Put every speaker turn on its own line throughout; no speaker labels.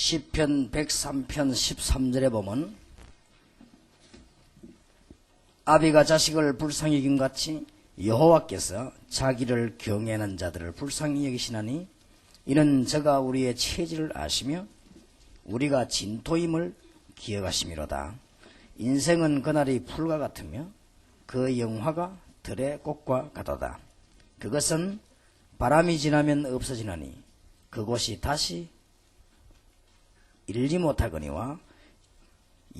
시편 103편 13절에 보면 아비가 자식을 불쌍히 여긴 같이 여호와께서 자기를 경외하는 자들을 불쌍히 여기시나니 이는 저가 우리의 체질을 아시며 우리가 진토임을 기억하심이로다. 인생은 그날이 풀과 같으며 그 영화가 들의 꽃과 같도다. 그것은 바람이 지나면 없어지나니 그곳이 다시 이르지 못하거니와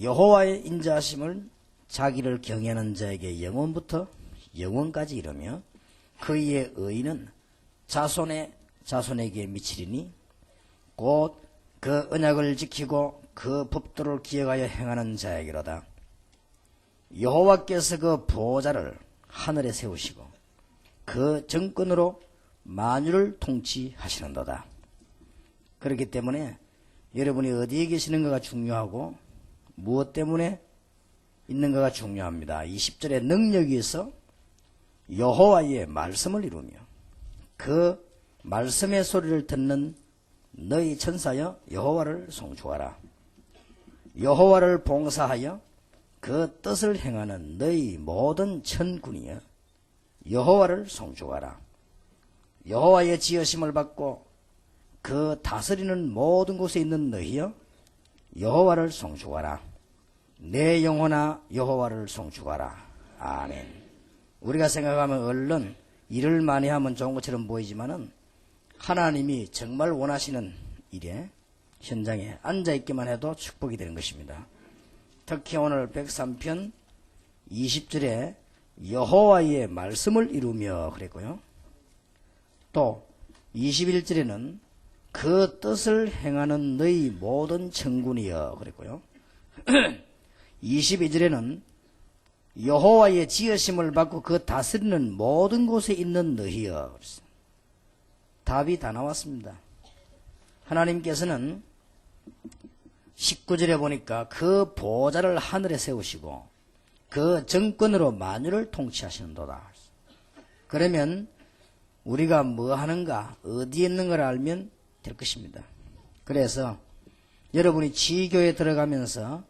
여호와의 인자하심을 자기를 경외하는 자에게 영원부터 영원까지 이르며 그의 의인은 자손에게 미치리니 곧 그 언약을 지키고 그 법도를 기억하여 행하는 자에게로다. 여호와께서 그 보호자를 하늘에 세우시고 그 정권으로 만유를 통치하시는도다. 그렇기 때문에 여러분이 어디에 계시는가가 중요하고 무엇 때문에 있는가가 중요합니다. 20절의 능력이 있어 여호와의 말씀을 이루며 그 말씀의 소리를 듣는 너희 천사여 여호와를 송축하라. 여호와를 봉사하여 그 뜻을 행하는 너희 모든 천군이여 여호와를 송축하라. 여호와의 지으심을 받고 그 다스리는 모든 곳에 있는 너희여 여호와를 송축하라. 내 영혼아 여호와를 송축하라. 아멘. 우리가 생각하면 얼른 일을 많이 하면 좋은 것처럼 보이지만은 하나님이 정말 원하시는 일에 현장에 앉아있기만 해도 축복이 되는 것입니다. 특히 오늘 103편 20절에 여호와의 말씀을 이루며 그랬고요. 또 21절에는 그 뜻을 행하는 너희 모든 천군이여 그랬고요. 22절에는 여호와의 지으심을 받고 그 다스리는 모든 곳에 있는 너희여. 답이 다 나왔습니다. 하나님께서는 19절에 보니까 그 보호자를 하늘에 세우시고 그 정권으로 만유를 통치하시는도다. 그러면 우리가 뭐 하는가 어디에 있는가를 알면 될 것입니다. 그래서 여러분이 지교에 들어가면서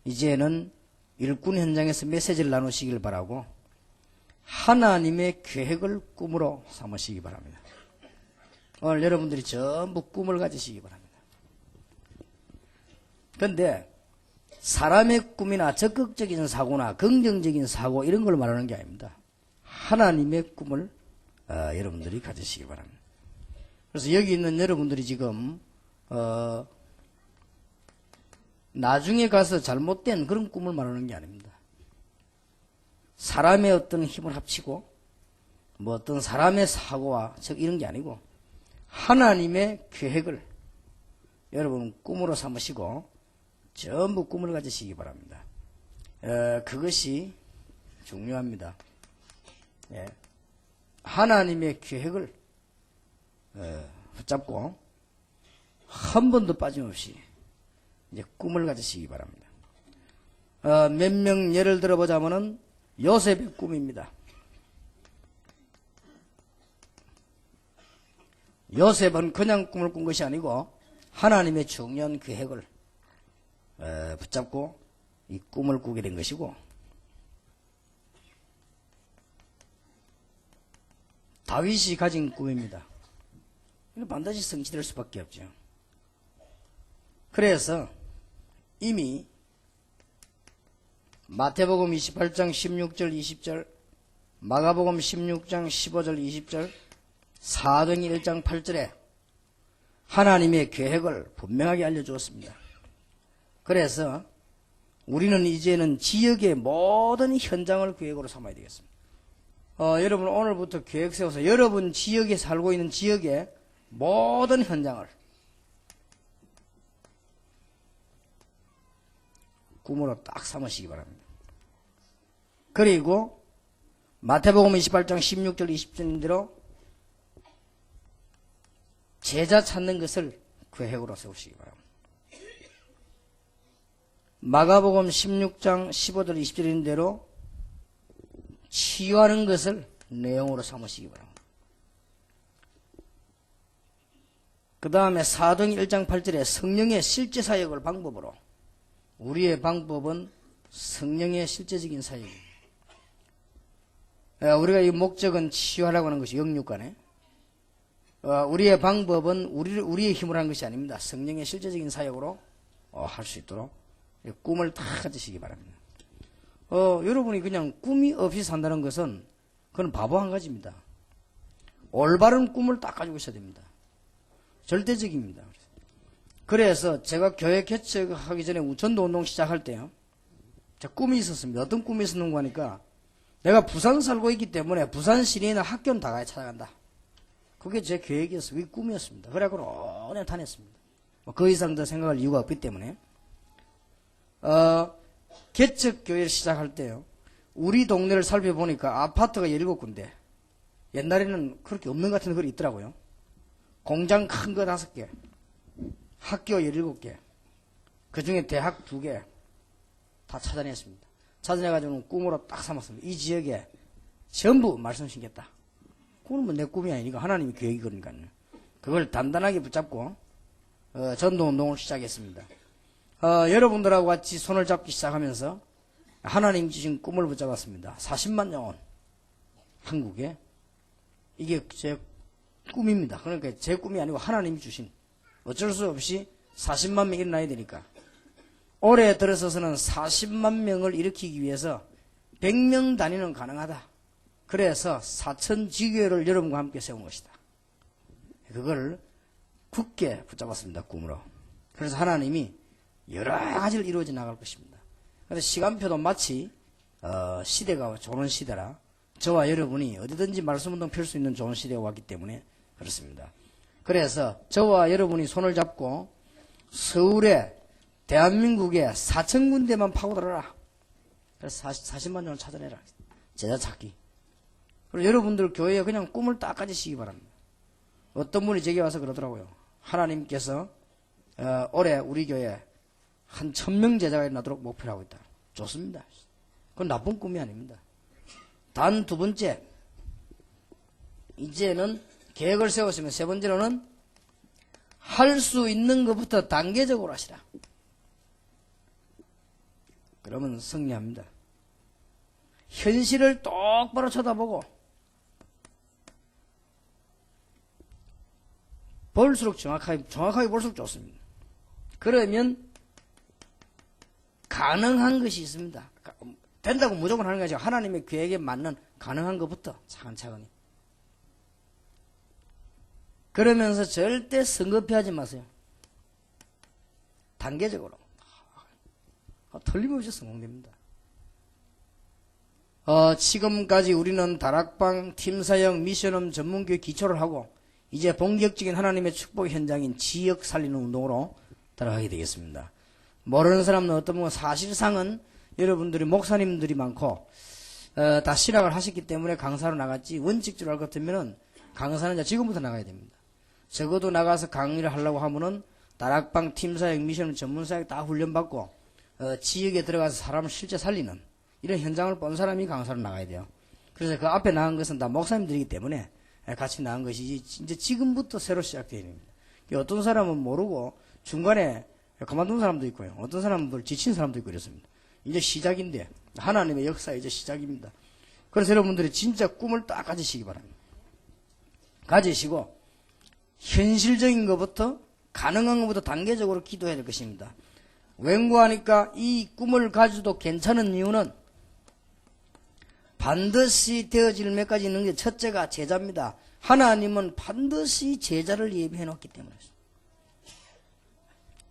이제는 일꾼 현장에서 메시지를 나누시길 바라고 하나님의 계획을 꿈으로 삼으시기 바랍니다. 오늘 여러분들이 전부 꿈을 가지시기 바랍니다. 그런데 사람의 꿈이나 적극적인 사고나 긍정적인 사고 이런 걸 말하는 게 아닙니다. 하나님의 꿈을 여러분들이 가지시기 바랍니다. 그래서 여기 있는 여러분들이 지금 나중에 가서 잘못된 그런 꿈을 말하는 게 아닙니다. 사람의 어떤 힘을 합치고 뭐 어떤 사람의 사고와 이런 게 아니고 하나님의 계획을 여러분 꿈으로 삼으시고 전부 꿈을 가지시기 바랍니다. 그것이 중요합니다. 예. 하나님의 계획을 붙잡고 한 번도 빠짐없이 이제 꿈을 가지시기 바랍니다. 몇 명 예를 들어보자면은 요셉의 꿈입니다. 요셉은 그냥 꿈을 꾼 것이 아니고 하나님의 중요한 계획을 붙잡고 이 꿈을 꾸게 된 것이고, 다윗이 가진 꿈입니다. 이거 반드시 성취될 수밖에 없죠. 그래서 이미 마태복음 28장 16절 20절, 마가복음 16장 15절 20절, 사도행 1장 8절에 하나님의 계획을 분명하게 알려주었습니다. 그래서 우리는 이제는 지역의 모든 현장을 계획으로 삼아야 되겠습니다. 여러분 오늘부터 계획 세워서 여러분 지역에 살고 있는 지역의 모든 현장을 꿈으로 딱 삼으시기 바랍니다. 그리고 마태복음 28장 16절 20절대로 제자 찾는 것을 계획으로 세우시기 바랍니다. 마가복음 16장 15절 20절인 대로 치유하는 것을 내용으로 삼으시기 바랍니다. 그 다음에 사도행 1장 8절에 성령의 실제 사역을 방법으로 우리의 방법은 성령의 실제적인 사역입니다. 우리가 이 목적은 치유하려고 하는 것이 영육간에 우리의 방법은 우리의 힘으로 하는 것이 아닙니다. 성령의 실제적인 사역으로 할 수 있도록 꿈을 다 가지시기 바랍니다. 여러분이 그냥 꿈이 없이 산다는 것은 그건 바보 한 가지입니다. 올바른 꿈을 딱 가지고 있어야 됩니다. 절대적입니다. 그래서 제가 교회 개척하기 전에 전도운동 시작할 때요, 제 꿈이 있었습니다. 어떤 꿈이 있었는가 하니까 내가 부산 살고 있기 때문에 부산 시내에 있는 학교는 다 찾아간다. 그게 제 계획이었어요. 그게 꿈이었습니다. 그래갖고 오늘 다녔습니다. 그 이상 더 생각할 이유가 없기 때문에 개척교회를 시작할 때요, 우리 동네를 살펴보니까 아파트가 17군데, 옛날에는 그렇게 없는 것 같은 거 있더라고요. 공장 큰 거 5개, 학교 17개, 그 중에 대학 2개 다 찾아냈습니다. 찾아내가지고는 꿈으로 딱 삼았습니다. 이 지역에 전부 말씀 신겠다. 그건 뭐 내 꿈이 아니니까 하나님의 계획이거니까요. 그걸 단단하게 붙잡고 전도운동을 시작했습니다. 여러분들하고 같이 손을 잡기 시작하면서 하나님 주신 꿈을 붙잡았습니다. 40만 영혼 한국에. 이게 제 꿈입니다. 그러니까 제 꿈이 아니고 하나님이 주신, 어쩔 수 없이 40만 명 일어나야 되니까 올해 들어서서는 40만 명을 일으키기 위해서 100명 단위는 가능하다. 그래서 4,000지교회를 여러분과 함께 세운 것이다. 그걸 굳게 붙잡았습니다. 꿈으로. 그래서 하나님이 여러 가지를 이루어져 나갈 것입니다. 그래서 시간표도 마치 시대가 좋은 시대라 저와 여러분이 어디든지 말씀운동 펼 수 있는 좋은 시대가 왔기 때문에 그렇습니다. 그래서 저와 여러분이 손을 잡고 서울에 대한민국에 4,000군데만 파고들어라. 그래서 40만 명을 찾아내라. 제자 찾기. 그리고 여러분들 교회에 그냥 꿈을 딱 가지시기 바랍니다. 어떤 분이 제게 와서 그러더라고요. 하나님께서 올해 우리 교회에 한 1,000명 제자가 일어나도록 목표를 하고 있다. 좋습니다. 그건 나쁜 꿈이 아닙니다. 단 2번째, 이제는 계획을 세웠으면 3번째로는 할 수 있는 것부터 단계적으로 하시라. 그러면 승리합니다. 현실을 똑바로 쳐다보고 볼수록 정확하게 볼수록 좋습니다. 그러면 가능한 것이 있습니다. 된다고 무조건 하는 것이 아니라 하나님의 계획에 맞는 가능한 것부터 차근차근히. 그러면서 절대 성급해하지 마세요. 단계적으로. 틀림없이 성공됩니다. 지금까지 우리는 다락방, 팀사역, 미션홈 전문교회 기초를 하고 이제 본격적인 하나님의 축복 현장인 지역 살리는 운동으로 들어가게 되겠습니다. 모르는 사람은 어떤 분은 사실상은 여러분들이 목사님들이 많고 다 신학을 하셨기 때문에 강사로 나갔지, 원칙적으로 할 것 같으면 강사는 이제 지금부터 나가야 됩니다. 적어도 나가서 강의를 하려고 하면은 다락방, 팀사역, 미션, 전문사역 다 훈련받고 지역에 들어가서 사람을 실제 살리는 이런 현장을 본 사람이 강사로 나가야 돼요. 그래서 그 앞에 나간 것은 다 목사님들이기 때문에 같이 나간 것이지, 이제 지금부터 새로 시작되어야 됩니다. 어떤 사람은 모르고 중간에 그만둔 사람도 있고요. 어떤 사람은 지친 사람도 있고 이렇습니다. 이제 시작인데, 하나님의 역사 이제 시작입니다. 그래서 여러분들이 진짜 꿈을 딱 가지시기 바랍니다. 가지시고 현실적인 것부터, 가능한 것부터 단계적으로 기도해야 될 것입니다. 웬고하니까 이 꿈을 가지도 괜찮은 이유는 반드시 되어질 몇 가지 있는 게, 첫째가 제자입니다. 하나님은 반드시 제자를 예비해 놓기 때문에.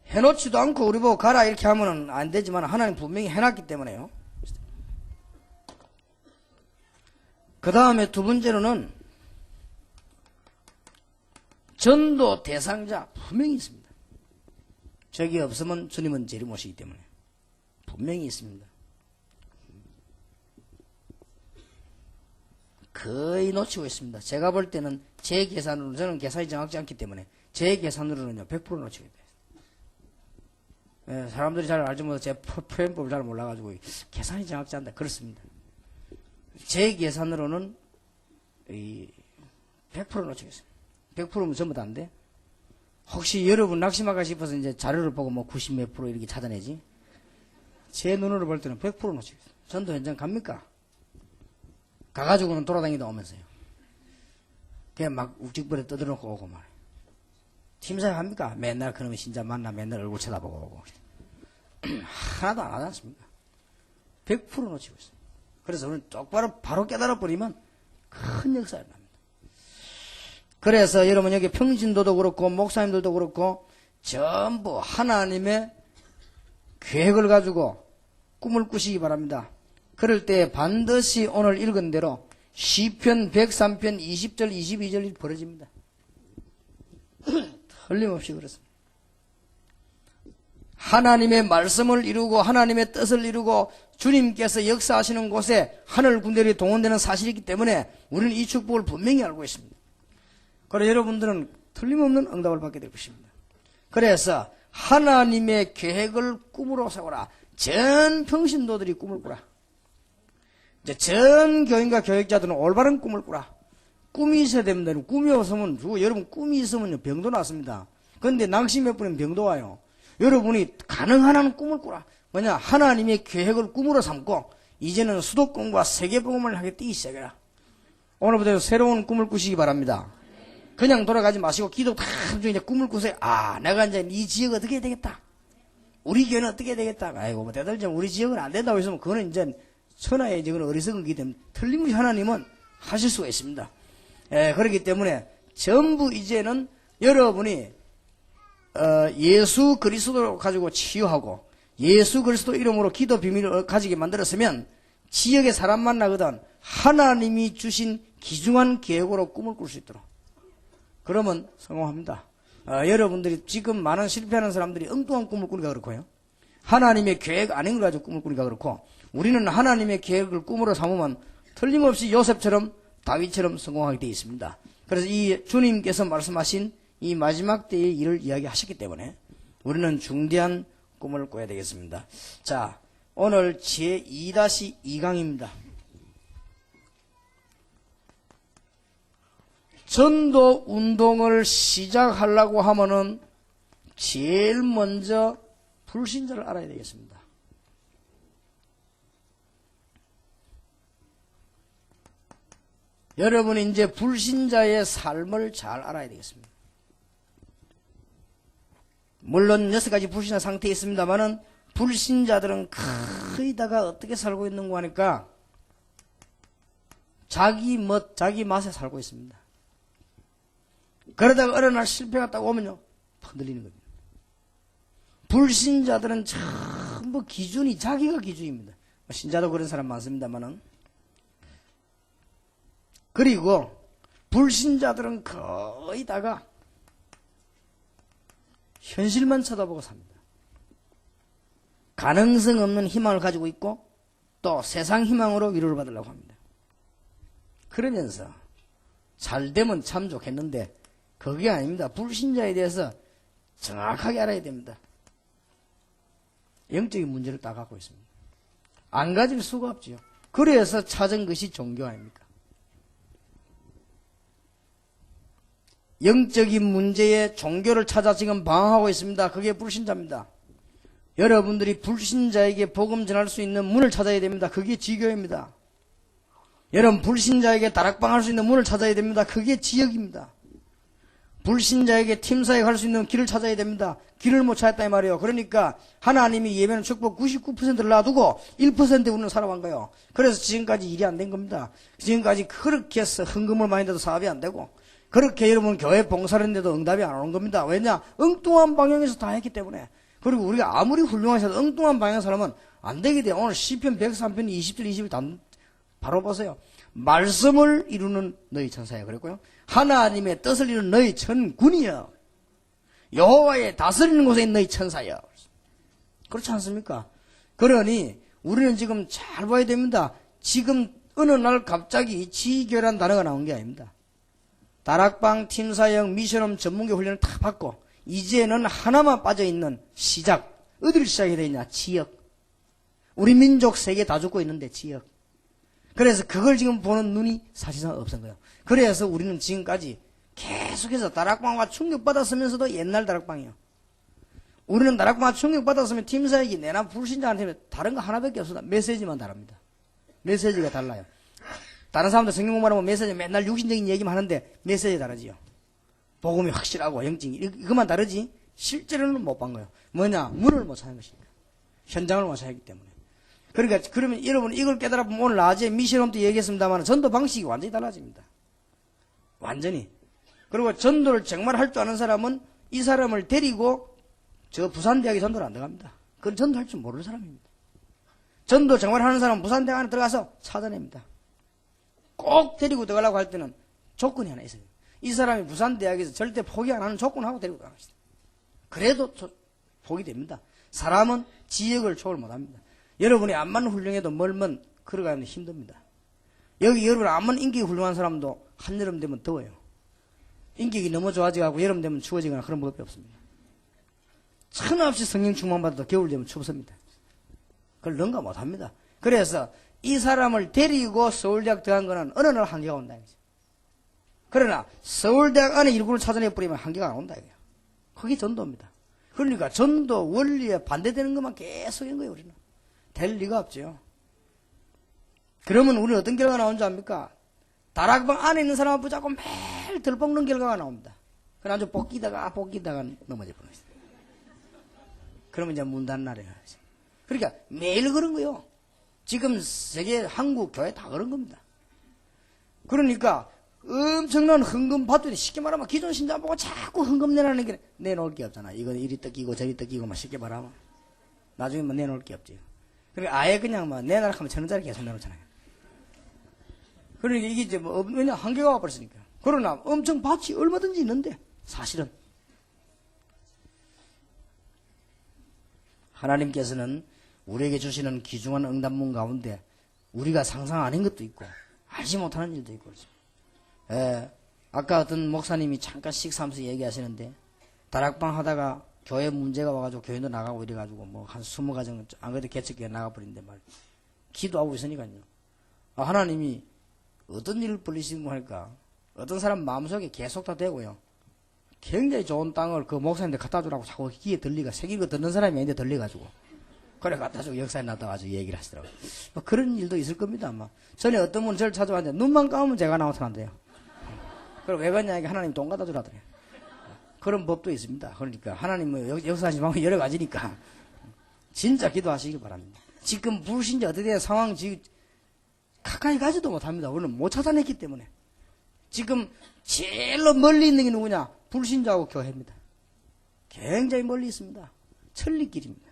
해놓지도 않고 우리 보고 가라 이렇게 하면은 안 되지만 하나님 분명히 해놨기 때문에요. 그 다음에 2번째로는 전도 대상자 분명히 있습니다. 저기 없으면 주님은 재리 모시기 때문에 분명히 있습니다. 거의 놓치고 있습니다. 제가 볼 때는 제 계산으로, 저는 계산이 정확지 않기 때문에 제 계산으로는요 100% 놓치게 돼요. 사람들이 잘 알지 못해서 제 표현법을 잘 몰라가지고 계산이 정확지 않다. 그렇습니다. 제 계산으로는 100% 놓치겠습니다. 100%면 전부 다인데 혹시 여러분 낙심할까 싶어서 이제 자료를 보고 뭐 90 몇 프로 이렇게 찾아내지? 제 눈으로 볼 때는 100% 놓치겠어요. 전도 현장 갑니까? 가가지고는 돌아다니다 오면서요. 그냥 막 uk직거려 떠들어놓고 오고 말이에요. 팀사역 합니까? 맨날 그놈의 신자 만나 맨날 얼굴 쳐다보고 오고. 하나도 안 하지 않습니까? 100% 놓치고 있어요. 그래서 우리는 똑바로 바로 깨달아버리면 큰 역사를 납니다. 그래서 여러분 여기 평신도도 그렇고 목사님들도 그렇고 전부 하나님의 계획을 가지고 꿈을 꾸시기 바랍니다. 그럴 때 반드시 오늘 읽은 대로 시편 103편 20절 22절이 벌어집니다. 틀림없이 그렇습니다. 하나님의 말씀을 이루고 하나님의 뜻을 이루고 주님께서 역사하시는 곳에 하늘 군대들이 동원되는 사실이기 때문에 우리는 이 축복을 분명히 알고 있습니다. 그래서 여러분들은 틀림없는 응답을 받게 될 것입니다. 그래서 하나님의 계획을 꿈으로 세워라. 전 평신도들이 꿈을 꾸라. 이제 전 교인과 교육자들은 올바른 꿈을 꾸라. 꿈이 있어야 됩니다. 꿈이 없으면, 여러분 꿈이 있으면 병도 났습니다. 그런데 낭심 몇 분이면 병도 와요. 여러분이 가능한 한 꿈을 꾸라. 뭐냐? 하나님의 계획을 꿈으로 삼고 이제는 수도권과 세계복음을 하게 뛰기 시작해라. 오늘부터 새로운 꿈을 꾸시기 바랍니다. 그냥 돌아가지 마시고 기도 다 하면서 이제 꿈을 꾸세요. 아, 내가 이제 이 지역 어떻게 해야 되겠다. 우리 교회는 어떻게 해야 되겠다. 아이고, 뭐 대들 좀 우리 지역은 안 된다고 했으면 그거는 이제 천하의 지역은 어리석은 거기 때문에 틀림없이 하나님은 하실 수가 있습니다. 그렇기 때문에 전부 이제는 여러분이 예수 그리스도를 가지고 치유하고 예수 그리스도 이름으로 기도 비밀을 가지게 만들었으면 지역에 사람 만나거든 하나님이 주신 귀중한 계획으로 꿈을 꿀 수 있도록 그러면 성공합니다. 여러분들이 지금 많은 실패하는 사람들이 엉뚱한 꿈을 꾸니까 그렇고요. 하나님의 계획 아닌 걸 가지고 꿈을 꾸니까 그렇고 우리는 하나님의 계획을 꿈으로 삼으면 틀림없이 요셉처럼 다윗처럼 성공하게 되어 있습니다. 그래서 이 주님께서 말씀하신 이 마지막 때의 일을 이야기하셨기 때문에 우리는 중대한 꿈을 꿔야 되겠습니다. 자, 오늘 제2-2강입니다. 전도 운동을 시작하려고 하면은 제일 먼저 불신자를 알아야 되겠습니다. 여러분이 이제 불신자의 삶을 잘 알아야 되겠습니다. 물론 6가지 불신자 상태에 있습니다만은 불신자들은 거의 다가 어떻게 살고 있는가 하니까 자기 멋, 자기 맛에 살고 있습니다. 그러다가 어느 날 실패가 딱 오면요 흔들리는 겁니다. 불신자들은 전부 기준이 자기가 기준입니다. 신자도 그런 사람 많습니다만은 그리고 불신자들은 거의 다가 현실만 쳐다보고 삽니다. 가능성 없는 희망을 가지고 있고 또 세상 희망으로 위로를 받으려고 합니다. 그러면서 잘 되면 참 좋겠는데 그게 아닙니다. 불신자에 대해서 정확하게 알아야 됩니다. 영적인 문제를 다 갖고 있습니다. 안 가질 수가 없지요. 그래서 찾은 것이 종교 아닙니까? 영적인 문제에 종교를 찾아 지금 방황하고 있습니다. 그게 불신자입니다. 여러분들이 불신자에게 복음 전할 수 있는 문을 찾아야 됩니다. 그게 지교입니다. 여러분 불신자에게 다락방할 수 있는 문을 찾아야 됩니다. 그게 지역입니다. 불신자에게 팀사역 할 수 있는 길을 찾아야 됩니다. 길을 못 찾았다 이 말이에요. 그러니까 하나님이 예배는 축복 99%를 놔두고 1% 우리는 살아간 거예요. 그래서 지금까지 일이 안 된 겁니다. 지금까지 그렇게 해서 헌금을 많이 내도 사업이 안 되고 그렇게 여러분 교회 봉사를 했는데도 응답이 안 오는 겁니다. 왜냐? 엉뚱한 방향에서 다 했기 때문에. 그리고 우리가 아무리 훌륭하셔도 엉뚱한 방향 사람은 안 되게 돼요. 오늘 시편 103편 20절 20절 바로 보세요. 말씀을 이루는 너희 천사야 그랬고요. 하나님의 뜻을 이루는 너희 천군이여. 여호와의 다스리는 곳에 있는 너희 천사여. 그렇지 않습니까? 그러니 우리는 지금 잘 봐야 됩니다. 지금 어느 날 갑자기 지교란 단어가 나온 게 아닙니다. 다락방, 팀사역, 미션홈 전문교 훈련을 다 받고 이제는 하나만 빠져있는 시작. 어디를 시작해야 되냐? 지역. 우리 민족 세계 다 죽고 있는데 지역. 그래서 그걸 지금 보는 눈이 사실상 없은 거예요. 그래서 우리는 지금까지 계속해서 다락방과 충격받았으면서도 옛날 다락방이요. 우리는 다락방과 충격받았으면 팀사역이 내나 불신자한테는 다른 거 하나밖에 없습니다. 메시지만 다릅니다. 메시지가 달라요. 다른 사람들 성경 공부하면 메시지 맨날 육신적인 얘기만 하는데 메시지 다르지요. 복음이 확실하고 영적인 이것만 다르지 실제로는 못 본 거예요. 뭐냐? 문을 못 찾는 것입니다. 현장을 못 찾기 때문에. 그러니까 그러면 여러분 이걸 깨달아보면 오늘 낮에 미션홈도 얘기했습니다만 전도 방식이 완전히 달라집니다. 완전히. 그리고 전도를 정말 할 줄 아는 사람은 이 사람을 데리고 저 부산대학에 전도를 안 들어갑니다. 그건 전도할 줄 모르는 사람입니다. 전도 정말 하는 사람은 부산대학 안에 들어가서 찾아냅니다. 꼭 데리고 들어가려고 할 때는 조건이 하나 있어요. 이 사람이 부산대학에서 절대 포기 안 하는 조건하고 데리고 들어갑니다. 그래도 포기 됩니다. 사람은 지역을 초월 못합니다. 여러분이 암만 훌륭해도 멀면 걸어가면 힘듭니다. 여기 여러분 암만 인격이 훌륭한 사람도 한여름 되면 더워요. 인격이 너무 좋아져가고 여름 되면 추워지거나 그런 법이 없습니다. 천없이 성령 충만받아도 겨울 되면 춥습니다. 그걸 능가 못합니다. 그래서 이 사람을 데리고 서울대학 들어간 거는 어느 날 한계가 온다 이거죠. 그러나 서울대학 안에 일꾼을 찾아내버리면 한계가 안 온다 이거예요. 그게 전도입니다. 그러니까 전도 원리에 반대되는 것만 계속 있는 거예요. 우리는 될 리가 없죠. 그러면 우리는 어떤 결과가 나온 줄 압니까? 다락방 안에 있는 사람을 붙잡고 매일 들볶는 결과가 나옵니다. 그러나 아주 벗기다가 넘어져 버려요. 그러면 이제 문 닫는 날이에요. 그러니까 매일 그런 거요. 지금 세계 한국 교회 다 그런 겁니다. 그러니까 엄청난 헌금 받더니 쉽게 말하면 기존 신자 보고 자꾸 헌금 내라는 게 내놓을 게 없잖아. 이거 이리 뜯기고 저리 뜯기고 막 쉽게 말하면 나중에 뭐 내놓을 게 없지. 그러니까 아예 그냥 뭐 내놔라 하면 1,000원짜리 계속 내놓잖아요. 그러니까 이게 이제 뭐 왜냐 한계가 와버렸으니까. 그러나 엄청 밭이 얼마든지 있는데 사실은 하나님께서는 우리에게 주시는 귀중한 응답문 가운데 우리가 상상 아닌 것도 있고 알지 못하는 일도 있고 그렇죠. 아까 어떤 목사님이 잠깐 식사하면서 얘기하시는데 다락방 하다가 교회 문제가 와가지고 교회도 나가고 이래가지고 뭐 한 20가정 안 그래도 개척교회 나가버린데 말이야. 기도하고 있으니까요. 하나님이 어떤 일을 벌리시는 거 하니까 어떤 사람 마음속에 계속 다 되고요. 굉장히 좋은 땅을 그 목사님한테 갖다 주라고 자꾸 귀에 들리가 새긴 거 듣는 사람이 아닌데 들려가지고 그래 갖다 주고 역사에 나타가지고 얘기를 하시더라고요. 뭐 그런 일도 있을 겁니다 아마. 전에 어떤 분은 저를 찾아왔는데 눈만 감으면 제가 나타난대요. 그럼 왜 그러냐 이게 하나님 돈 갖다 주라더래요. 그런 법도 있습니다. 그러니까 하나님은 역사하시는 방법이 여러 가지니까 진짜 기도하시길 바랍니다. 지금 불신자 어떻게 돼요? 상황 지금 가까이 가지도 못합니다. 우리는 못 찾아냈기 때문에. 지금 제일로 멀리 있는 게 누구냐? 불신자하고 교회입니다. 굉장히 멀리 있습니다. 천리길입니다.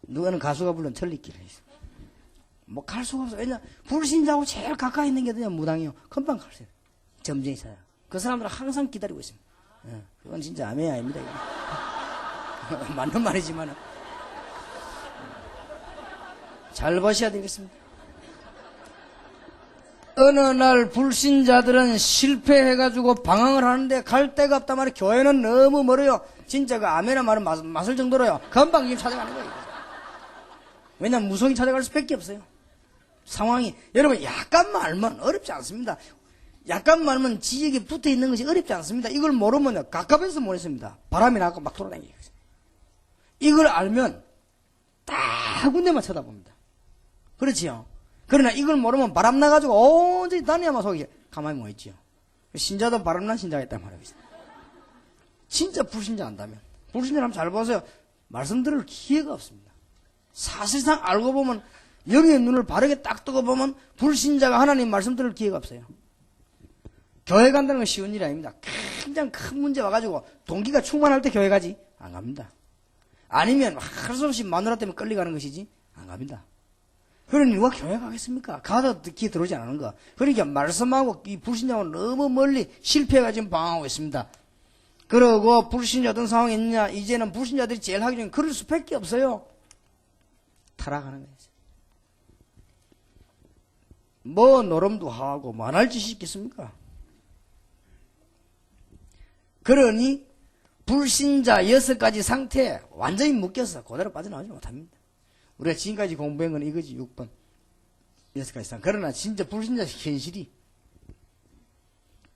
누가는 가수가 부른 천리길에 있습니다. 뭐 갈 수가 없어요. 왜냐? 불신자하고 제일 가까이 있는 게 어디냐? 무당이요. 금방 갈 수 있어요. 점쟁이 사요. 그 사람들은 항상 기다리고 있습니다. 그건 진짜 아멘이 아닙니다. 맞는 말이지만 잘 보셔야 되겠습니다. 어느 날 불신자들은 실패해가지고 방황을 하는데 갈 데가 없단 말이에요. 교회는 너무 멀어요. 진짜 그 아멘의 말은 맞을 정도로요. 금방 지금 찾아가는 거예요. 왜냐면 무속이 찾아갈 수밖에 없어요. 상황이 여러분 약간만 알면 어렵지 않습니다. 약간만 알면 지역에 붙어 있는 것이 어렵지 않습니다. 이걸 모르면 가깝해서 모르겠습니다. 바람이 나고 막 돌아다니고 이걸 알면 딱 군데만 쳐다봅니다. 그렇지요. 그러나 이걸 모르면 바람 나가지고 온전히 다니야만 속이 가만히 모있지요. 신자도 바람난 신자가 있단 말이에요. 진짜 불신자 한다면 불신자라면 잘 보세요. 말씀 들을 기회가 없습니다. 사실상 알고 보면 영의 눈을 바르게 딱 뜨고 보면 불신자가 하나님 말씀 들을 기회가 없어요. 교회 간다는 건 쉬운 일이 아닙니다. 굉장히 큰 문제 와가지고 동기가 충만할 때 교회 가지 안 갑니다. 아니면 할 수 없이 마누라 때문에 끌려가는 것이지 안 갑니다. 그러니 누가 교회 가겠습니까? 가도 기회 들어오지 않는 거. 그러니까 말씀하고 이 불신자하고 너무 멀리 실패가 지금 방황하고 있습니다. 그러고 불신자 어떤 상황이 있느냐? 이제는 불신자들이 제일 하기 전에 그럴 수밖에 없어요. 타락하는 거예요. 뭐 노름도 하고 뭐 안 할 짓이 있겠습니까? 그러니 불신자 6가지 상태에 완전히 묶여서 그대로 빠져나오지 못합니다. 우리가 지금까지 공부한 건 이거지. 6번 6가지 상태. 그러나 진짜 불신자 현실이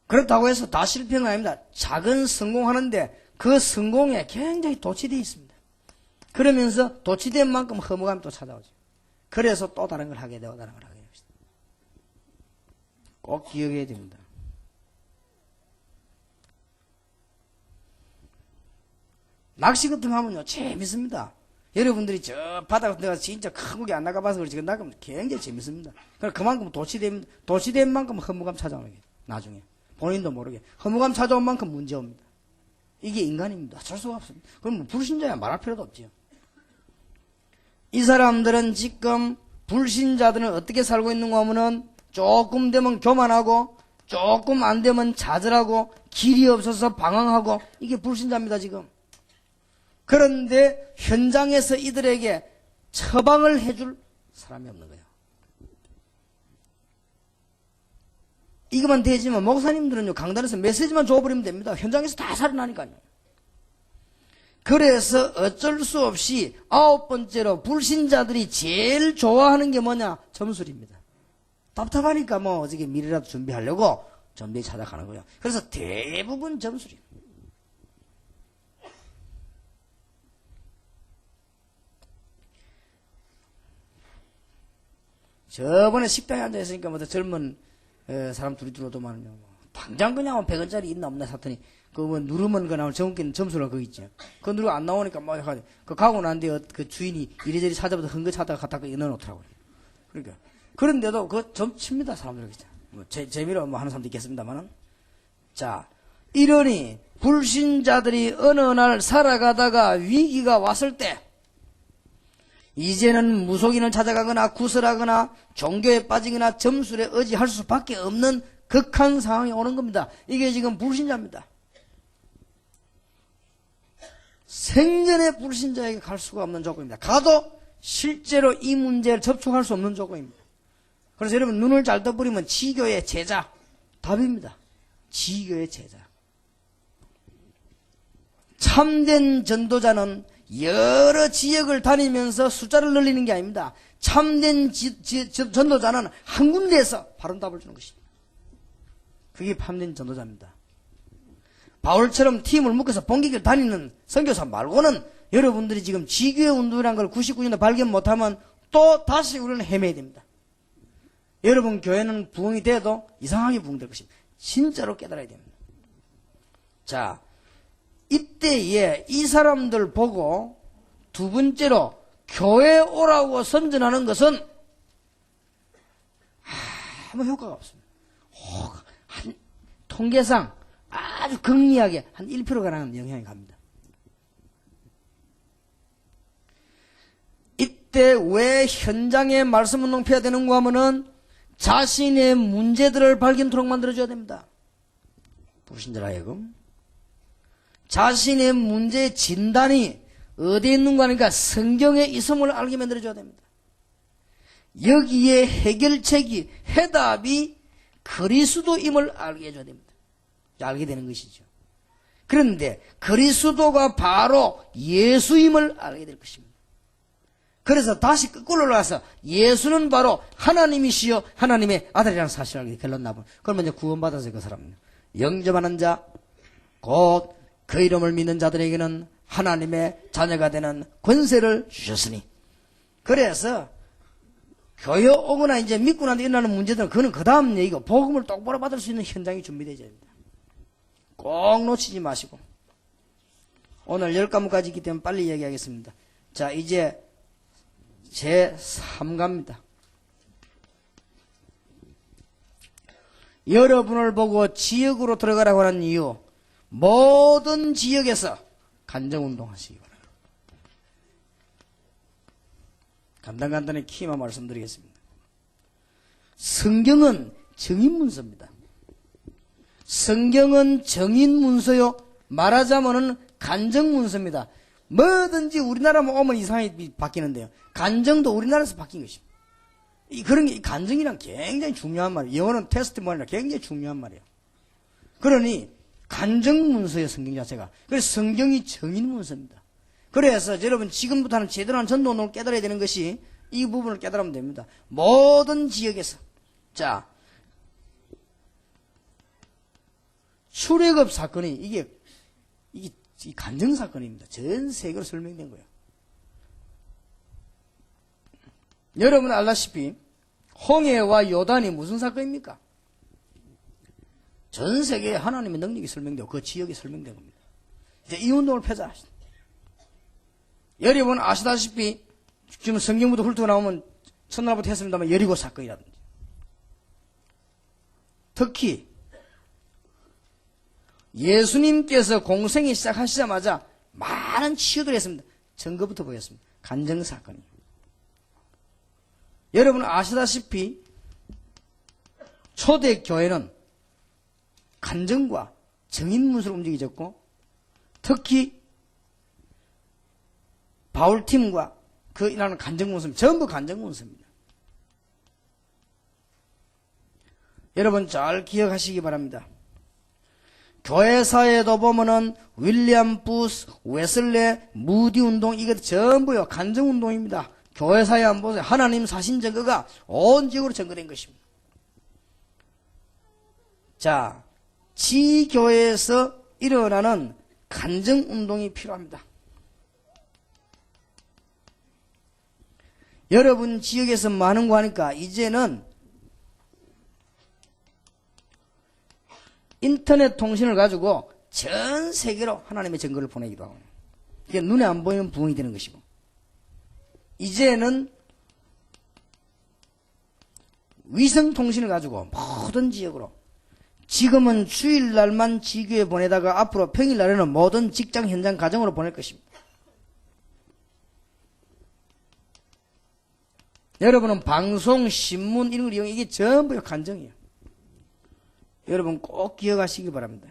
그렇다고 해서 다 실패는 아닙니다. 작은 성공하는데 그 성공에 굉장히 도취되어 있습니다. 그러면서 도취된 만큼 허무감이 또 찾아오죠. 그래서 또 다른 걸 하게 되고 다른 걸 하게 됩니다. 꼭 기억해야 됩니다. 낚시 같은 거 하면요 재밌습니다. 여러분들이 저 바다 같은 데 가서 진짜 큰 고기 안 나가봐서 그렇지 나가면 굉장히 재밌습니다. 그만큼 도취된 만큼 허무감 찾아오는 게 나중에 본인도 모르게 허무감 찾아온 만큼 문제 옵니다. 이게 인간입니다. 어쩔 수가 없습니다. 그럼 뭐 불신자야 말할 필요도 없죠. 이 사람들은 지금 불신자들은 어떻게 살고 있는가 하면은 조금 되면 교만하고 조금 안 되면 좌절하고 길이 없어서 방황하고 이게 불신자입니다 지금. 그런데 현장에서 이들에게 처방을 해줄 사람이 없는 거예요. 이것만 되지만 목사님들은요 강단에서 메시지만 줘버리면 됩니다. 현장에서 다 살아나니까요. 그래서 어쩔 수 없이 9번째로 불신자들이 제일 좋아하는 게 뭐냐? 점술입니다. 답답하니까 뭐 어저께 미리라도 준비하려고 점비에 찾아가는 거예요. 그래서 대부분 점술이에요. 저번에 식당에 앉아있으니까 뭐 젊은 사람 둘이 들어오더만요. 당장 그냥 100원짜리 있나 없나 샀더니 그거 뭐 누르면 그 나오는 정기는 점수가 그거 있죠. 그거 누르고 안 나오니까 뭐 그 가고 난 뒤에 그 주인이 이리저리 찾아봐서 흥거 찾다가 갖다가 넣어놓더라고요. 그러니까 그런데도 그거 점 칩니다 사람들 그죠. 뭐 재미로 뭐 하는 사람도 있겠습니다만은. 자 이러니 불신자들이 어느 날 살아가다가 위기가 왔을 때 이제는 무속인을 찾아가거나 구설하거나 종교에 빠지거나 점술에 의지할 수밖에 없는 극한 상황이 오는 겁니다. 이게 지금 불신자입니다. 생전에 불신자에게 갈 수가 없는 조건입니다. 가도 실제로 이 문제를 접촉할 수 없는 조건입니다. 그래서 여러분 눈을 잘 떠버리면 지교의 제자 답입니다. 지교의 제자. 참된 전도자는 여러 지역을 다니면서 숫자를 늘리는 게 아닙니다. 참된 전도자는 한 군데에서 바른 답을 주는 것입니다. 그게 참된 전도자입니다. 바울처럼 팀을 묶어서 본격을 다니는 선교사 말고는 여러분들이 지금 지교의 운동이라는 걸 99년에 발견 못하면 또 다시 우리는 헤매야 됩니다. 여러분 교회는 부흥이 돼도 이상하게 부흥될 것입니다. 진짜로 깨달아야 됩니다. 자, 이때에 이 사람들 보고 두 번째로 교회 오라고 선전하는 것은 아무 효과가 없습니다. 한 통계상 아주 극리하게 한 1%가 나는 영향이 갑니다. 이때 왜 현장에 말씀 운동해야 되는가 하면은 자신의 문제들을 발견토록 만들어줘야 됩니다. 불신자라 하여금 자신의 문제의 진단이 어디에 있는가 하니까 성경에 있음을 알게 만들어줘야 됩니다. 여기에 해결책이 해답이 그리스도임을 알게 해줘야 됩니다. 알게 되는 것이죠. 그런데 그리스도가 바로 예수임을 알게 될 것입니다. 그래서 다시 거꾸로 올라가서 예수는 바로 하나님이시여 하나님의 아들이라는 사실을 알게 결론 나면 그러면 이제 구원받아서 그 사람은 영접하는 자 곧 그 이름을 믿는 자들에게는 하나님의 자녀가 되는 권세를 주셨으니 그래서 교회 오거나 이제 믿고 난 뒤에 일어나는 문제들은 그거는 그 다음 얘기고 복음을 똑바로 받을 수 있는 현장이 준비되어야 됩니다. 꼭 놓치지 마시고 오늘 10과목까지 있기 때문에 빨리 얘기하겠습니다. 자 이제 제 3과입니다. 여러분을 보고 지역으로 들어가라고 하는 이유 모든 지역에서 간정운동 하시기 바랍니다. 간단히 키만 말씀드리겠습니다. 성경은 정인문서입니다. 성경은 정인문서요 말하자면은 간정문서입니다. 뭐든지 우리나라만 오면 이상하게 바뀌는데요. 간정도 우리나라에서 바뀐 것입니다. 그런 게 간정이란 굉장히 중요한 말이에요. 영어는 테스트머니라 굉장히 중요한 말이에요. 그러니 간정문서예요 성경 자체가. 그래서 성경이 정인문서입니다. 그래서 여러분 지금부터는 제대로 한 전도운동을 깨달아야 되는 것이 이 부분을 깨달으면 됩니다. 모든 지역에서 자 출애굽 사건이 이게 간증 사건입니다. 전 세계로 설명된 거예요. 여러분 알다시피 홍해와 요단이 무슨 사건입니까? 전 세계에 하나님의 능력이 설명되고 그 지역이 설명된 겁니다. 이제 이 운동을 펴자. 여러분 아시다시피 지금 성경부터 훑어 나오면 첫날부터 했습니다만 여리고 사건이라든지 특히 예수님께서 공생이 시작하시자마자 많은 치유들을 했습니다. 증거부터 보겠습니다. 간증 사건이에요. 여러분 아시다시피 초대교회는 간증과 증인문서로 움직여졌고 특히 바울팀과 그 일하는 간증문서입니다. 전부 간증문서입니다. 여러분 잘 기억하시기 바랍니다. 교회사에도 보면은 윌리엄 부스, 웨슬레, 무디 운동 이게 전부요 간증 운동입니다. 교회사에 한번 보세요. 하나님 사신 증거가 온 지역으로 증거된 것입니다. 자, 지교회에서 일어나는 간증 운동이 필요합니다. 여러분 지역에서 많은 거 하니까 이제는 인터넷 통신을 가지고 전 세계로 하나님의 증거를 보내기도 하고 이게 눈에 안 보이는 부흥이 되는 것이고 이제는 위성통신을 가지고 모든 지역으로 지금은 주일날만 지교에 보내다가 앞으로 평일날에는 모든 직장 현장 가정으로 보낼 것입니다. 여러분은 방송, 신문 이런 걸 이용해 이게 전부 간증이에요. 여러분 꼭 기억하시기 바랍니다.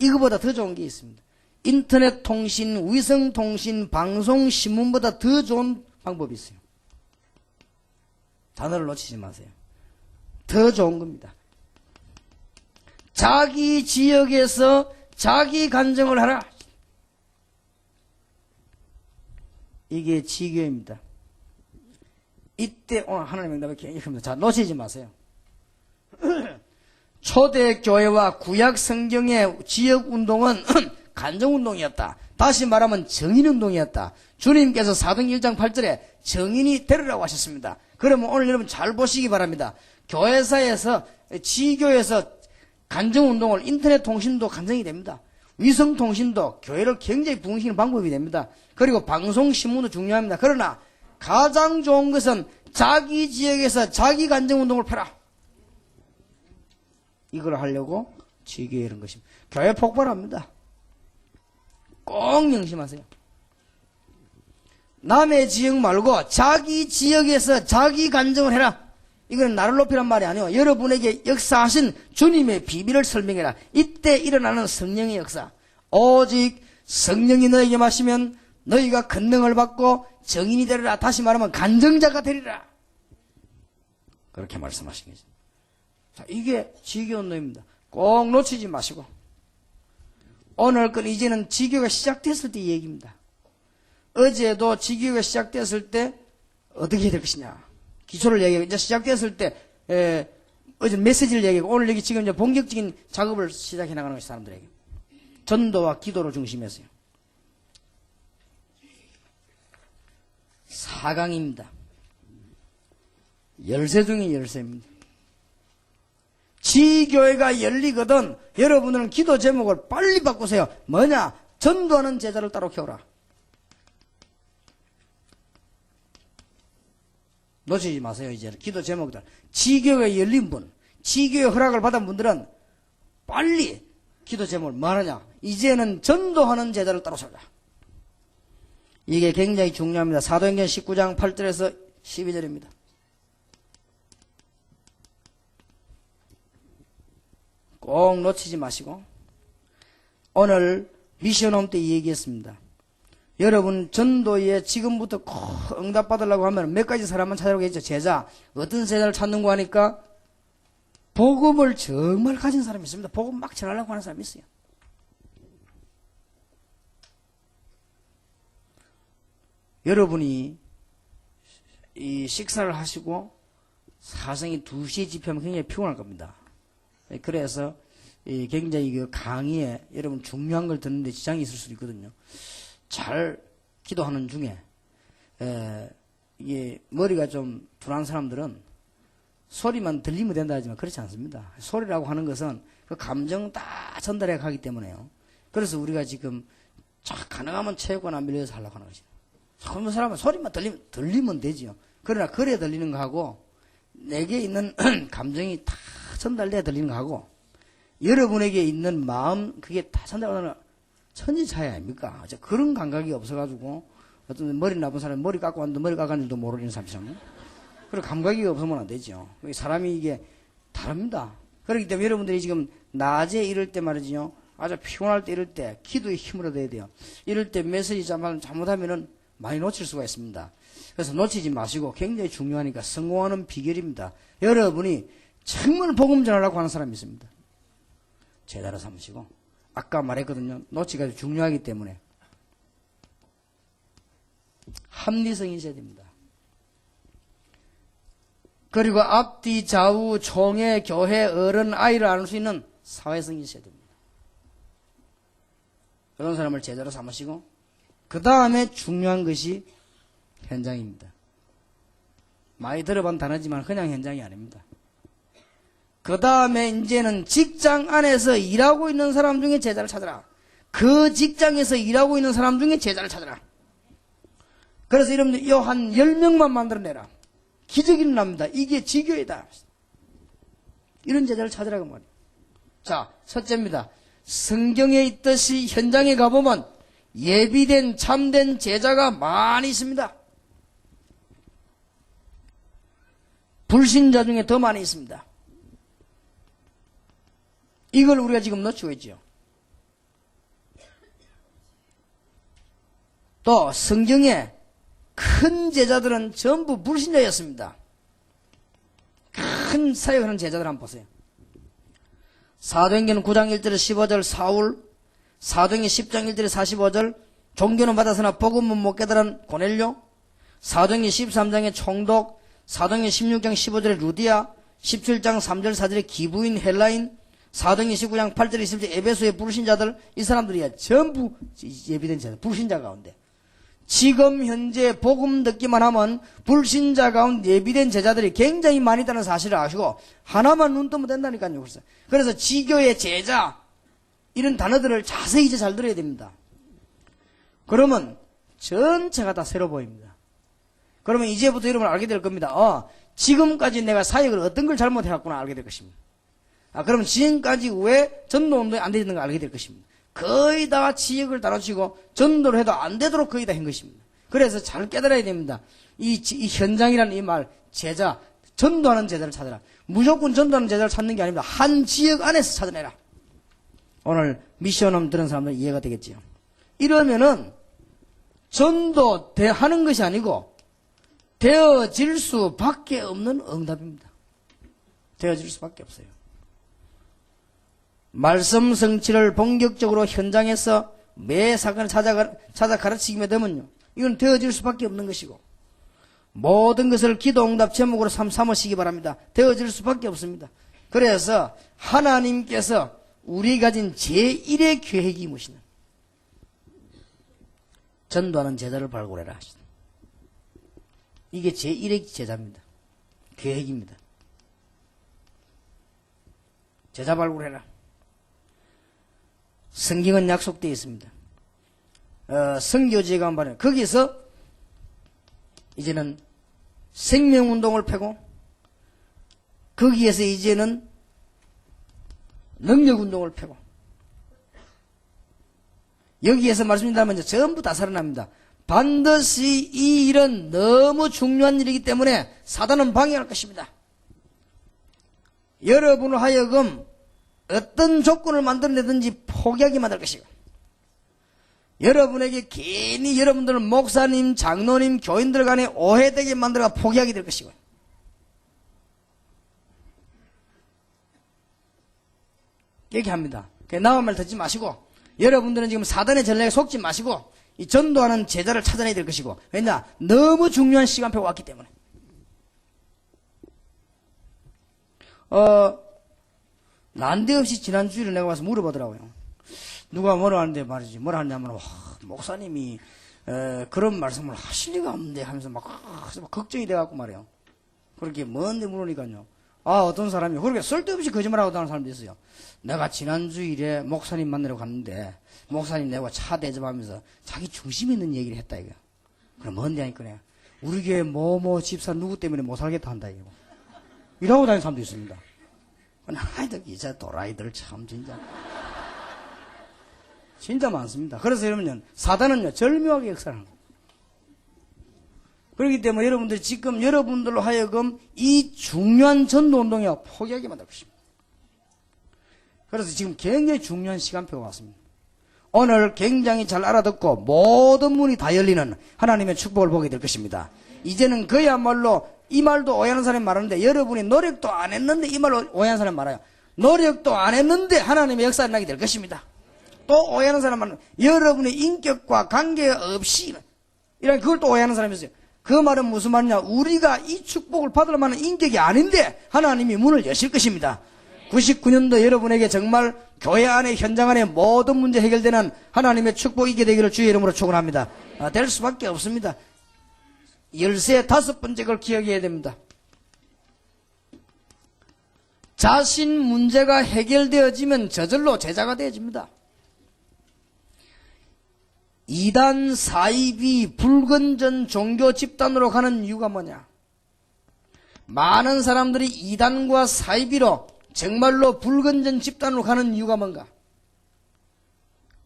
이거보다 더 좋은 게 있습니다. 인터넷 통신, 위성 통신, 방송, 신문보다 더 좋은 방법이 있어요. 단어를 놓치지 마세요. 더 좋은 겁니다. 자기 지역에서 자기 간증을 하라. 이게 지교입니다. 이때 오늘 하나님의 응답이 굉장히 큽니다. 자, 놓치지 마세요. 초대교회와 구약 성경의 지역운동은 간정운동이었다. 다시 말하면 정인운동이었다. 주님께서 사도행 1장 8절에 정인이 되리라고 하셨습니다. 그러면 오늘 여러분 잘 보시기 바랍니다. 교회사에서 지교에서 간정운동을 인터넷 통신도 간정이 됩니다. 위성통신도 교회를 굉장히 부흥시키는 방법이 됩니다. 그리고 방송, 신문도 중요합니다. 그러나 가장 좋은 것은 자기 지역에서 자기 간정운동을 펴라. 이걸 하려고 지교에 이런 것입니다. 교회 폭발합니다. 꼭 명심하세요. 남의 지역 말고 자기 지역에서 자기 간증을 해라. 이건 나를 높이란 말이 아니에요. 여러분에게 역사하신 주님의 비밀을 설명해라. 이때 일어나는 성령의 역사. 오직 성령이 너에게 마시면 너희가 권능을 받고 정인이 되리라. 다시 말하면 간증자가 되리라. 그렇게 말씀하신 거죠. 자, 이게 지교운동입니다. 꼭 놓치지 마시고 오늘 건 이제는 지교가 시작됐을 때 얘기입니다. 어제도 지교가 시작됐을 때 어떻게 될 것이냐 기초를 얘기하고 이제 시작됐을 때 어제 메시지를 얘기하고 오늘 여기 지금 이제 본격적인 작업을 시작해 나가는 것이 사람들에게 전도와 기도로 중심해서요. 4강입니다. 열쇠 중에 열쇠입니다. 지교회가 열리거든 여러분들은 기도 제목을 빨리 바꾸세요. 뭐냐? 전도하는 제자를 따로 키워라. 놓치지 마세요. 이제 기도 제목들. 지교회 열린 분, 지교회 허락을 받은 분들은 빨리 기도 제목을 뭐 하느냐? 이제는 전도하는 제자를 따로 세우라. 이게 굉장히 중요합니다. 사도행전 19장 8절에서 12절입니다. 꼭 놓치지 마시고 오늘 미션홈 때 얘기했습니다. 여러분 전도에 지금부터 꼭 응답받으려고 하면 몇 가지 사람만 찾아오게 했죠. 제자. 어떤 제자를 찾는고 하니까 복음을 정말 가진 사람이 있습니다. 복음 막 전하려고 하는 사람이 있어요. 여러분이 이 식사를 하시고 사성이 2시에 집회하면 굉장히 피곤할 겁니다. 그래서 굉장히 그 강의에 여러분 중요한 걸 듣는데 지장이 있을 수도 있거든요. 잘 기도하는 중에 이게 머리가 좀 둔한 사람들은 소리만 들리면 된다 하지만 그렇지 않습니다. 소리라고 하는 것은 그 감정 다 전달해 가기 때문에요. 그래서 우리가 지금 가능하면 체육관 밀려서 하려고 하는 것이죠. 젊은 사람은 소리만 들리면 되지요. 그러나 그래 들리는 거하고 내게 있는 감정이 다 전달돼야 들리는 거하고 여러분에게 있는 마음 그게 다 전달하는 천지 차이 아닙니까? 그런 감각이 없어가지고 어떤 머리 나쁜 사람이 머리 깎고 왔는데 머리 깎았는 줄도 모르는 사람처럼 그런 감각이 없으면 안 되죠. 사람이 이게 다릅니다. 그렇기 때문에 여러분들이 지금 낮에 이럴 때 말이죠. 아주 피곤할 때 이럴 때 기도에 힘을 얻어야 돼요. 이럴 때 메시지 잘못하면은 많이 놓칠 수가 있습니다. 그래서 놓치지 마시고 굉장히 중요하니까 성공하는 비결입니다. 여러분이 정말 복음 전하려고 하는 사람이 있습니다. 제자로 삼으시고 아까 말했거든요. 놓치기가 중요하기 때문에 합리성이 있어야 됩니다. 그리고 앞뒤 좌우 총회 교회 어른 아이를 아는 수 있는 사회성이 있어야 됩니다. 그런 사람을 제자로 삼으시고 그 다음에 중요한 것이 현장입니다. 많이 들어본 단어지만 그냥 현장이 아닙니다. 그 다음에 이제는 직장 안에서 일하고 있는 사람 중에 제자를 찾아라. 그 직장에서 일하고 있는 사람 중에 제자를 찾아라. 그래서 여러분들 이 한 10명만 만들어내라. 기적이 일어납니다. 이게 지교이다. 이런 제자를 찾으라고 말이에요. 자, 첫째입니다. 성경에 있듯이 현장에 가보면 예비된 참된 제자가 많이 있습니다. 불신자 중에 더 많이 있습니다. 이걸 우리가 지금 놓치고 있죠. 또 성경에 큰 제자들은 전부 불신자였습니다. 큰 사역하는 제자들 한번 보세요. 사도행전 9장 1절에 15절 사울, 사도행전 10장 1절에 45절 종교는 받아서나 복음은 못 깨달은 고넬료, 사도행전 13장에 총독, 사도행전 16장 15절에 루디아, 17장 3절 4절에 기부인 헬라인, 사도행전 19장 8절에 20절 에베소의 불신자들, 이 사람들이야 전부 예비된 제자, 불신자 가운데. 지금 현재 복음 듣기만 하면 불신자 가운데 예비된 제자들이 굉장히 많이 있다는 사실을 아시고 하나만 눈 뜨면 된다니까요. 그래서 지교의 제자 이런 단어들을 자세히 이제 잘 들어야 됩니다. 그러면 전체가 다 새로 보입니다. 그러면 이제부터 여러분 알게 될 겁니다. 지금까지 내가 사역을 어떤 걸 잘못해왔구나 알게 될 것입니다. 그러면 지금까지 왜 전도운동이 안 되는 걸 알게 될 것입니다. 거의 다 지역을 다 놓치고 전도를 해도 안 되도록 거의 다 한 것입니다. 그래서 잘 깨달아야 됩니다. 이 현장이라는 이 말, 제자, 전도하는 제자를 찾아라. 무조건 전도하는 제자를 찾는 게 아닙니다. 한 지역 안에서 찾아내라. 오늘 미션홈 들은 사람들 이해가 되겠지요. 이러면은 전도 하는 것이 아니고 되어질 수밖에 없는 응답입니다. 되어질 수밖에 없어요. 말씀 성취를 본격적으로 현장에서 매 사건을 찾아 가르치기만 되면요. 이건 되어질 수밖에 없는 것이고 모든 것을 기도 응답 제목으로 삼으시기 바랍니다. 되어질 수밖에 없습니다. 그래서 하나님께서 우리 가진 제1의 계획이 무엇이냐. 전도하는 제자를 발굴해라 하시다. 이게 제1의 제자입니다. 계획입니다. 제자 발굴해라. 성경은 약속되어 있습니다. 선교지에 가면 말이에요. 거기서 이제는 생명운동을 펴고 거기에서 이제는 능력운동을 펴고 여기에서 말씀드린다면 전부 다 살아납니다. 반드시 이 일은 너무 중요한 일이기 때문에 사단은 방해할 것입니다. 여러분을 하여금 어떤 조건을 만들어내든지 포기하게 만들 것이고 여러분에게 괜히 여러분들 목사님, 장로님, 교인들 간에 오해되게 만들어 포기하게 될 것이고 얘기합니다. 나와 말 듣지 마시고 여러분들은 지금 사단의 전략에 속지 마시고 이 전도하는 제자를 찾아내야 될 것이고 왜냐? 너무 중요한 시간표가 왔기 때문에 난데없이 지난 주일에 내가 와서 물어보더라고요. 누가 뭐라 하는데 말이지. 뭐라 하냐면, 와, 목사님이, 그런 말씀을 하실 리가 없는데 하면서 막 걱정이 돼갖고 말이에요. 그렇게 뭔데 물으니까요. 아, 어떤 사람이 그렇게 쓸데없이 거짓말하고 다니는 사람도 있어요. 내가 지난 주일에 목사님 만나러 갔는데, 목사님 내가 차 대접하면서 자기 중심 있는 얘기를 했다, 이거. 그럼 뭔데 하니까, 우리 교회 뭐뭐 집사 누구 때문에 못 살겠다 한다, 이거. 이러고 다니는 사람도 있습니다. 하여튼, 이제 도라이들 참, 진짜 많습니다. 그래서 여러분요, 사단은요, 절묘하게 역사하는 겁니다. 그렇기 때문에 여러분들이 지금 여러분들로 하여금 이 중요한 전도운동에 포기하게 만들 것입니다. 그래서 지금 굉장히 중요한 시간표가 왔습니다. 오늘 굉장히 잘 알아듣고 모든 문이 다 열리는 하나님의 축복을 보게 될 것입니다. 이제는 그야말로 이 말도 오해하는 사람이 많은데 여러분이 노력도 안 했는데 이 말로 오해하는 사람이 많아요. 노력도 안 했는데 하나님의 역사가 나게 될 것입니다. 또 오해하는 사람은 여러분의 인격과 관계없이 이런 그걸 또 오해하는 사람이 있어요. 그 말은 무슨 말이냐? 우리가 이 축복을 받을 만한 인격이 아닌데 하나님이 문을 여실 것입니다. 99년도 여러분에게 정말 교회 안에 현장 안에 모든 문제 해결되는 하나님의 축복이 있게 되기를 주의 이름으로 축원합니다. 될 수밖에 없습니다. 15번째 걸 기억해야 됩니다. 자신 문제가 해결되어지면 저절로 제자가 되어집니다. 이단 사이비 불건전 종교 집단으로 가는 이유가 뭐냐? 많은 사람들이 이단과 사이비로 정말로 불건전 집단으로 가는 이유가 뭔가?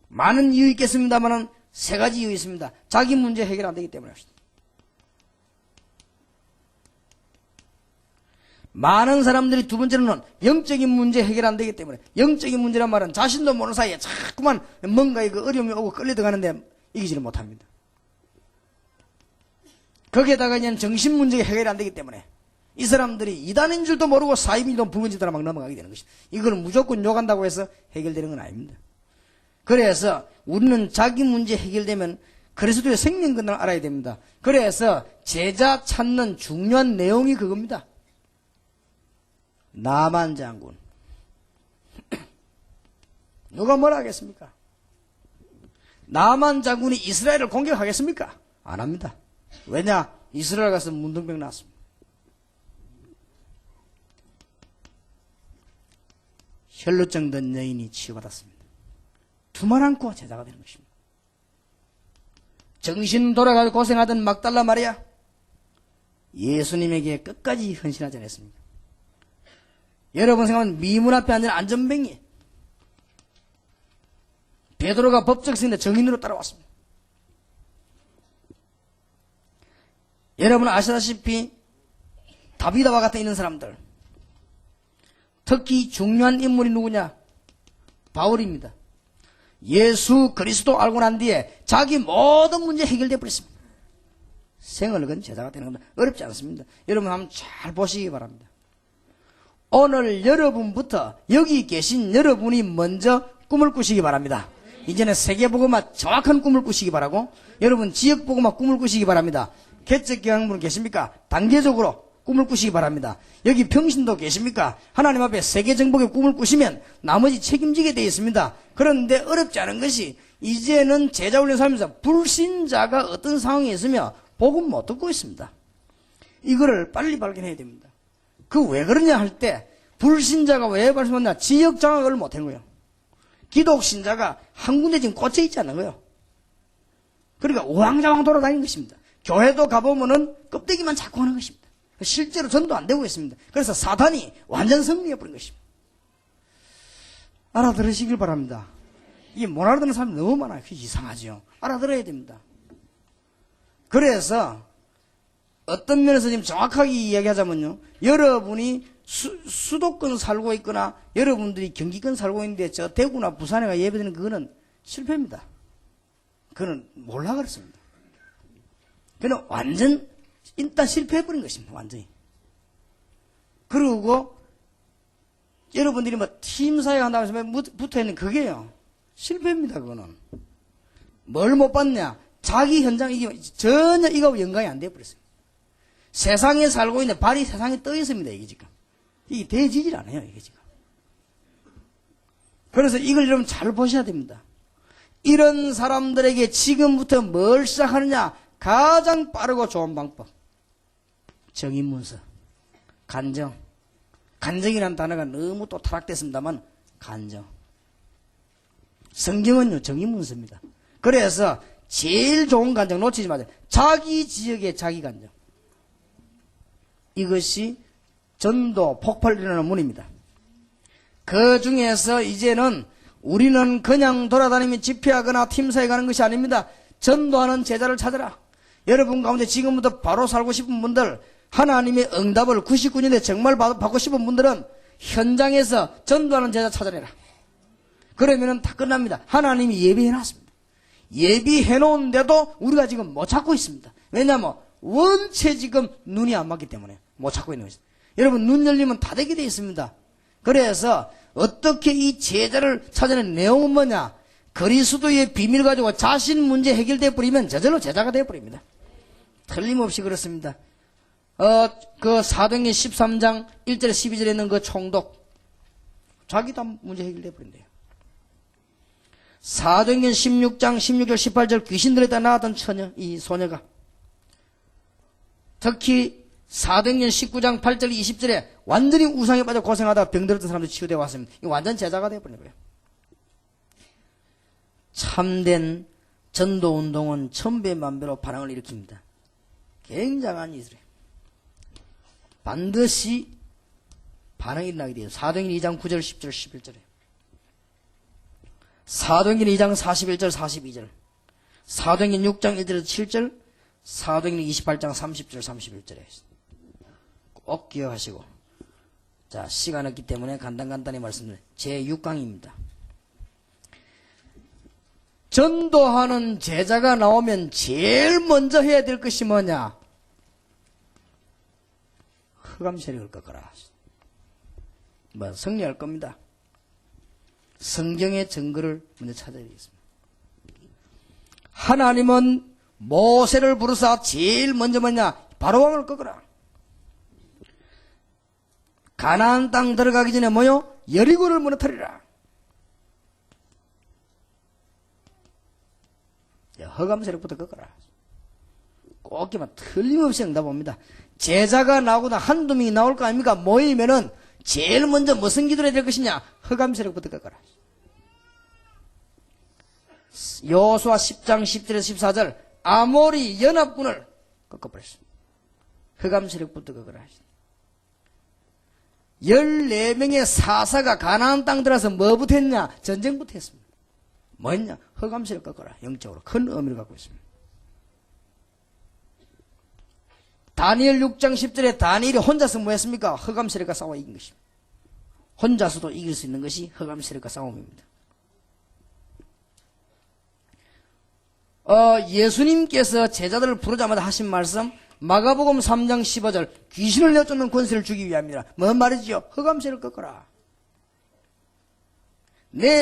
많은 이유 있겠습니다만 3가지 이유 있습니다. 자기 문제 해결 안 되기 때문에 합시다. 많은 사람들이 두 번째로는 영적인 문제 해결 안 되기 때문에, 영적인 문제란 말은 자신도 모르는 사이에 자꾸만 뭔가 그 어려움이 오고 끌려들어가는데 이기지를 못합니다. 거기에다가 그냥 정신 문제가 해결이 안 되기 때문에 이 사람들이 이단인 줄도 모르고 사이비도 붉은 짓 따라 막 넘어가게 되는 것입니다. 이걸 무조건 욕한다고 해서 해결되는 건 아닙니다. 그래서 우리는 자기 문제 해결되면 그리스도의 생명권을 알아야 됩니다. 그래서 제자 찾는 중요한 내용이 그겁니다. 나만 장군. 누가 뭐라 하겠습니까? 나만 장군이 이스라엘을 공격하겠습니까? 안 합니다. 왜냐? 이스라엘 가서 문둥병 났습니다. 혈루증 든 여인이 치유받았습니다. 두말 안고 제자가 되는 것입니다. 정신 돌아가서 고생하던 막달라 마리아, 예수님에게 끝까지 헌신하지 않았습니까? 여러분 생각하면 미문 앞에 앉은 안전뱅이, 베드로가 법적 승인의 정인으로 따라왔습니다. 여러분 아시다시피 다비다와 같은 있는 사람들, 특히 중요한 인물이 누구냐? 바울입니다. 예수 그리스도 알고 난 뒤에 자기 모든 문제 해결되어 버렸습니다. 생을 건 제자가 되는 겁니다. 어렵지 않습니다. 여러분 한번 잘 보시기 바랍니다. 오늘 여러분부터 여기 계신 여러분이 먼저 꿈을 꾸시기 바랍니다. 이제는 세계보고마 정확한 꿈을 꾸시기 바라고, 여러분 지역보고마 꿈을 꾸시기 바랍니다. 개척교양분 계십니까? 단계적으로 꿈을 꾸시기 바랍니다. 여기 평신도 계십니까? 하나님 앞에 세계정복의 꿈을 꾸시면 나머지 책임지게 되어 있습니다. 그런데 어렵지 않은 것이, 이제는 제자훈련 살면서 불신자가 어떤 상황에 있으며 복음 못 듣고 있습니다. 이거를 빨리 발견해야 됩니다. 그 왜 그러냐 할 때, 불신자가 왜 발생하냐? 지역 장악을 못하는 거예요. 기독신자가 한 군데 지금 꽂혀 있지 않는 거예요. 그러니까 우왕좌왕 돌아다니는 것입니다. 교회도 가보면은 껍데기만 자꾸 하는 것입니다. 실제로 전도 안 되고 있습니다. 그래서 사단이 완전 승리해버린 것입니다. 알아들으시길 바랍니다. 이게 못 알아듣는 사람이 너무 많아요. 이상하죠. 알아들어야 됩니다. 그래서 어떤 면에서 지금 정확하게 이야기하자면요, 여러분이 수도권 살고 있거나 여러분들이 경기권 살고 있는데 저 대구나 부산에 가 예배드리는 그거는 실패입니다. 그거는 몰라 그랬습니다. 그는 완전 일단 실패해버린 것입니다. 완전히. 그리고 여러분들이 뭐 팀사회 한다고 해서 붙어있는 그게요, 실패입니다. 그거는 뭘 못 봤냐? 자기 현장, 이게 전혀 이거하고 연관이 안 돼버렸어요. 세상에 살고 있는데 발이 세상에 떠 있습니다. 이게 지금 이게 되지질 않아요. 이게 지금 그래서 이걸 여러분 잘 보셔야 됩니다. 이런 사람들에게 지금부터 뭘 시작하느냐? 가장 빠르고 좋은 방법. 정인문서. 간정. 간정이라는 단어가 너무 또 타락됐습니다만, 간정. 성경은요, 정인문서입니다. 그래서 제일 좋은 간정 놓치지 마세요. 자기 지역의 자기 간정. 이것이 전도 폭발을 일어나는 문입니다. 그 중에서 이제는 우리는 그냥 돌아다니며 집회하거나 팀사에 가는 것이 아닙니다. 전도하는 제자를 찾아라. 여러분 가운데 지금부터 바로 살고 싶은 분들, 하나님의 응답을 99년에 정말 받고 싶은 분들은 현장에서 전도하는 제자 찾아내라. 그러면은 다 끝납니다. 하나님이 예비해놨습니다. 예비해놓은데도 우리가 지금 못 찾고 있습니다. 왜냐하면 원체 지금 눈이 안 맞기 때문에 못 찾고 있는 것입니다. 여러분 눈 열리면 다 되게 되어 있습니다. 그래서 어떻게 이 제자를 찾아낸 내용은 뭐냐? 그리스도의 비밀 가지고 자신 문제 해결되어 버리면 저절로 제자가 되어 버립니다. 틀림없이 그렇습니다. 그 사도행전 13장 1절 12절에 있는 그 총독 자기도 문제 해결되어 버린대요. 사도행전 16장 16절 18절 귀신 들었다 나왔던 처녀, 이 소녀가 특히 사도행전 19장 8절 20절에 완전히 우상에 빠져 고생하다가 병들었던 사람도 치유되어 왔습니다. 이거 완전 제자가 되어버린 거예요. 참된 전도운동은 천배만배로 반응을 일으킵니다. 굉장한 일이에요. 반드시 반응이 일어나게 돼요. 사도행전 2장 9절 10절 11절에 사도행전 2장 41절 42절 사도행전 6장 1절에서 7절 사도행전 28장 30절 31절에 꼭 기억하시고, 자, 시간 없기 때문에 간단히 말씀드려요. 제6강입니다. 전도하는 제자가 나오면 제일 먼저 해야 될 것이 뭐냐? 흑암 세력을 꺾어라. 승리할 겁니다. 성경의 증거를 먼저 찾아야 되겠습니다. 하나님은 모세를 부르사 제일 먼저 뭐냐? 바로왕을 꺾어라. 가나안 땅 들어가기 전에 뭐요? 여리고를 무너뜨리라. 흑암 세력부터 꺾어라. 꼭기만 틀림없이 응답합니다. 제자가 나오거나 한두 명이 나올 거 아닙니까? 모이면은 제일 먼저 무슨 기도를 해야 될 것이냐? 흑암 세력부터 꺾어라. 여호수아 10장 10절에서 14절 아모리 연합군을 꺾어버렸습니다. 흑암 세력부터 꺾어라. 14명의 사사가 가나안 땅 들어서 뭐부터 했냐? 전쟁부터 했습니다. 뭐 했냐? 흑암 세력 꺾어라. 영적으로 큰 의미를 갖고 있습니다. 다니엘 6장 10절에 다니엘이 혼자서 뭐 했습니까? 흑암 세력과 싸워 이긴 것입니다. 혼자서도 이길 수 있는 것이 흑암 세력과 싸움입니다. 예수님께서 제자들을 부르자마자 하신 말씀 마가복음 3장 15절 귀신을 내쫓는 권세를 주기 위함이라. 뭔 말이지요? 흑암 세력을 꺾어라.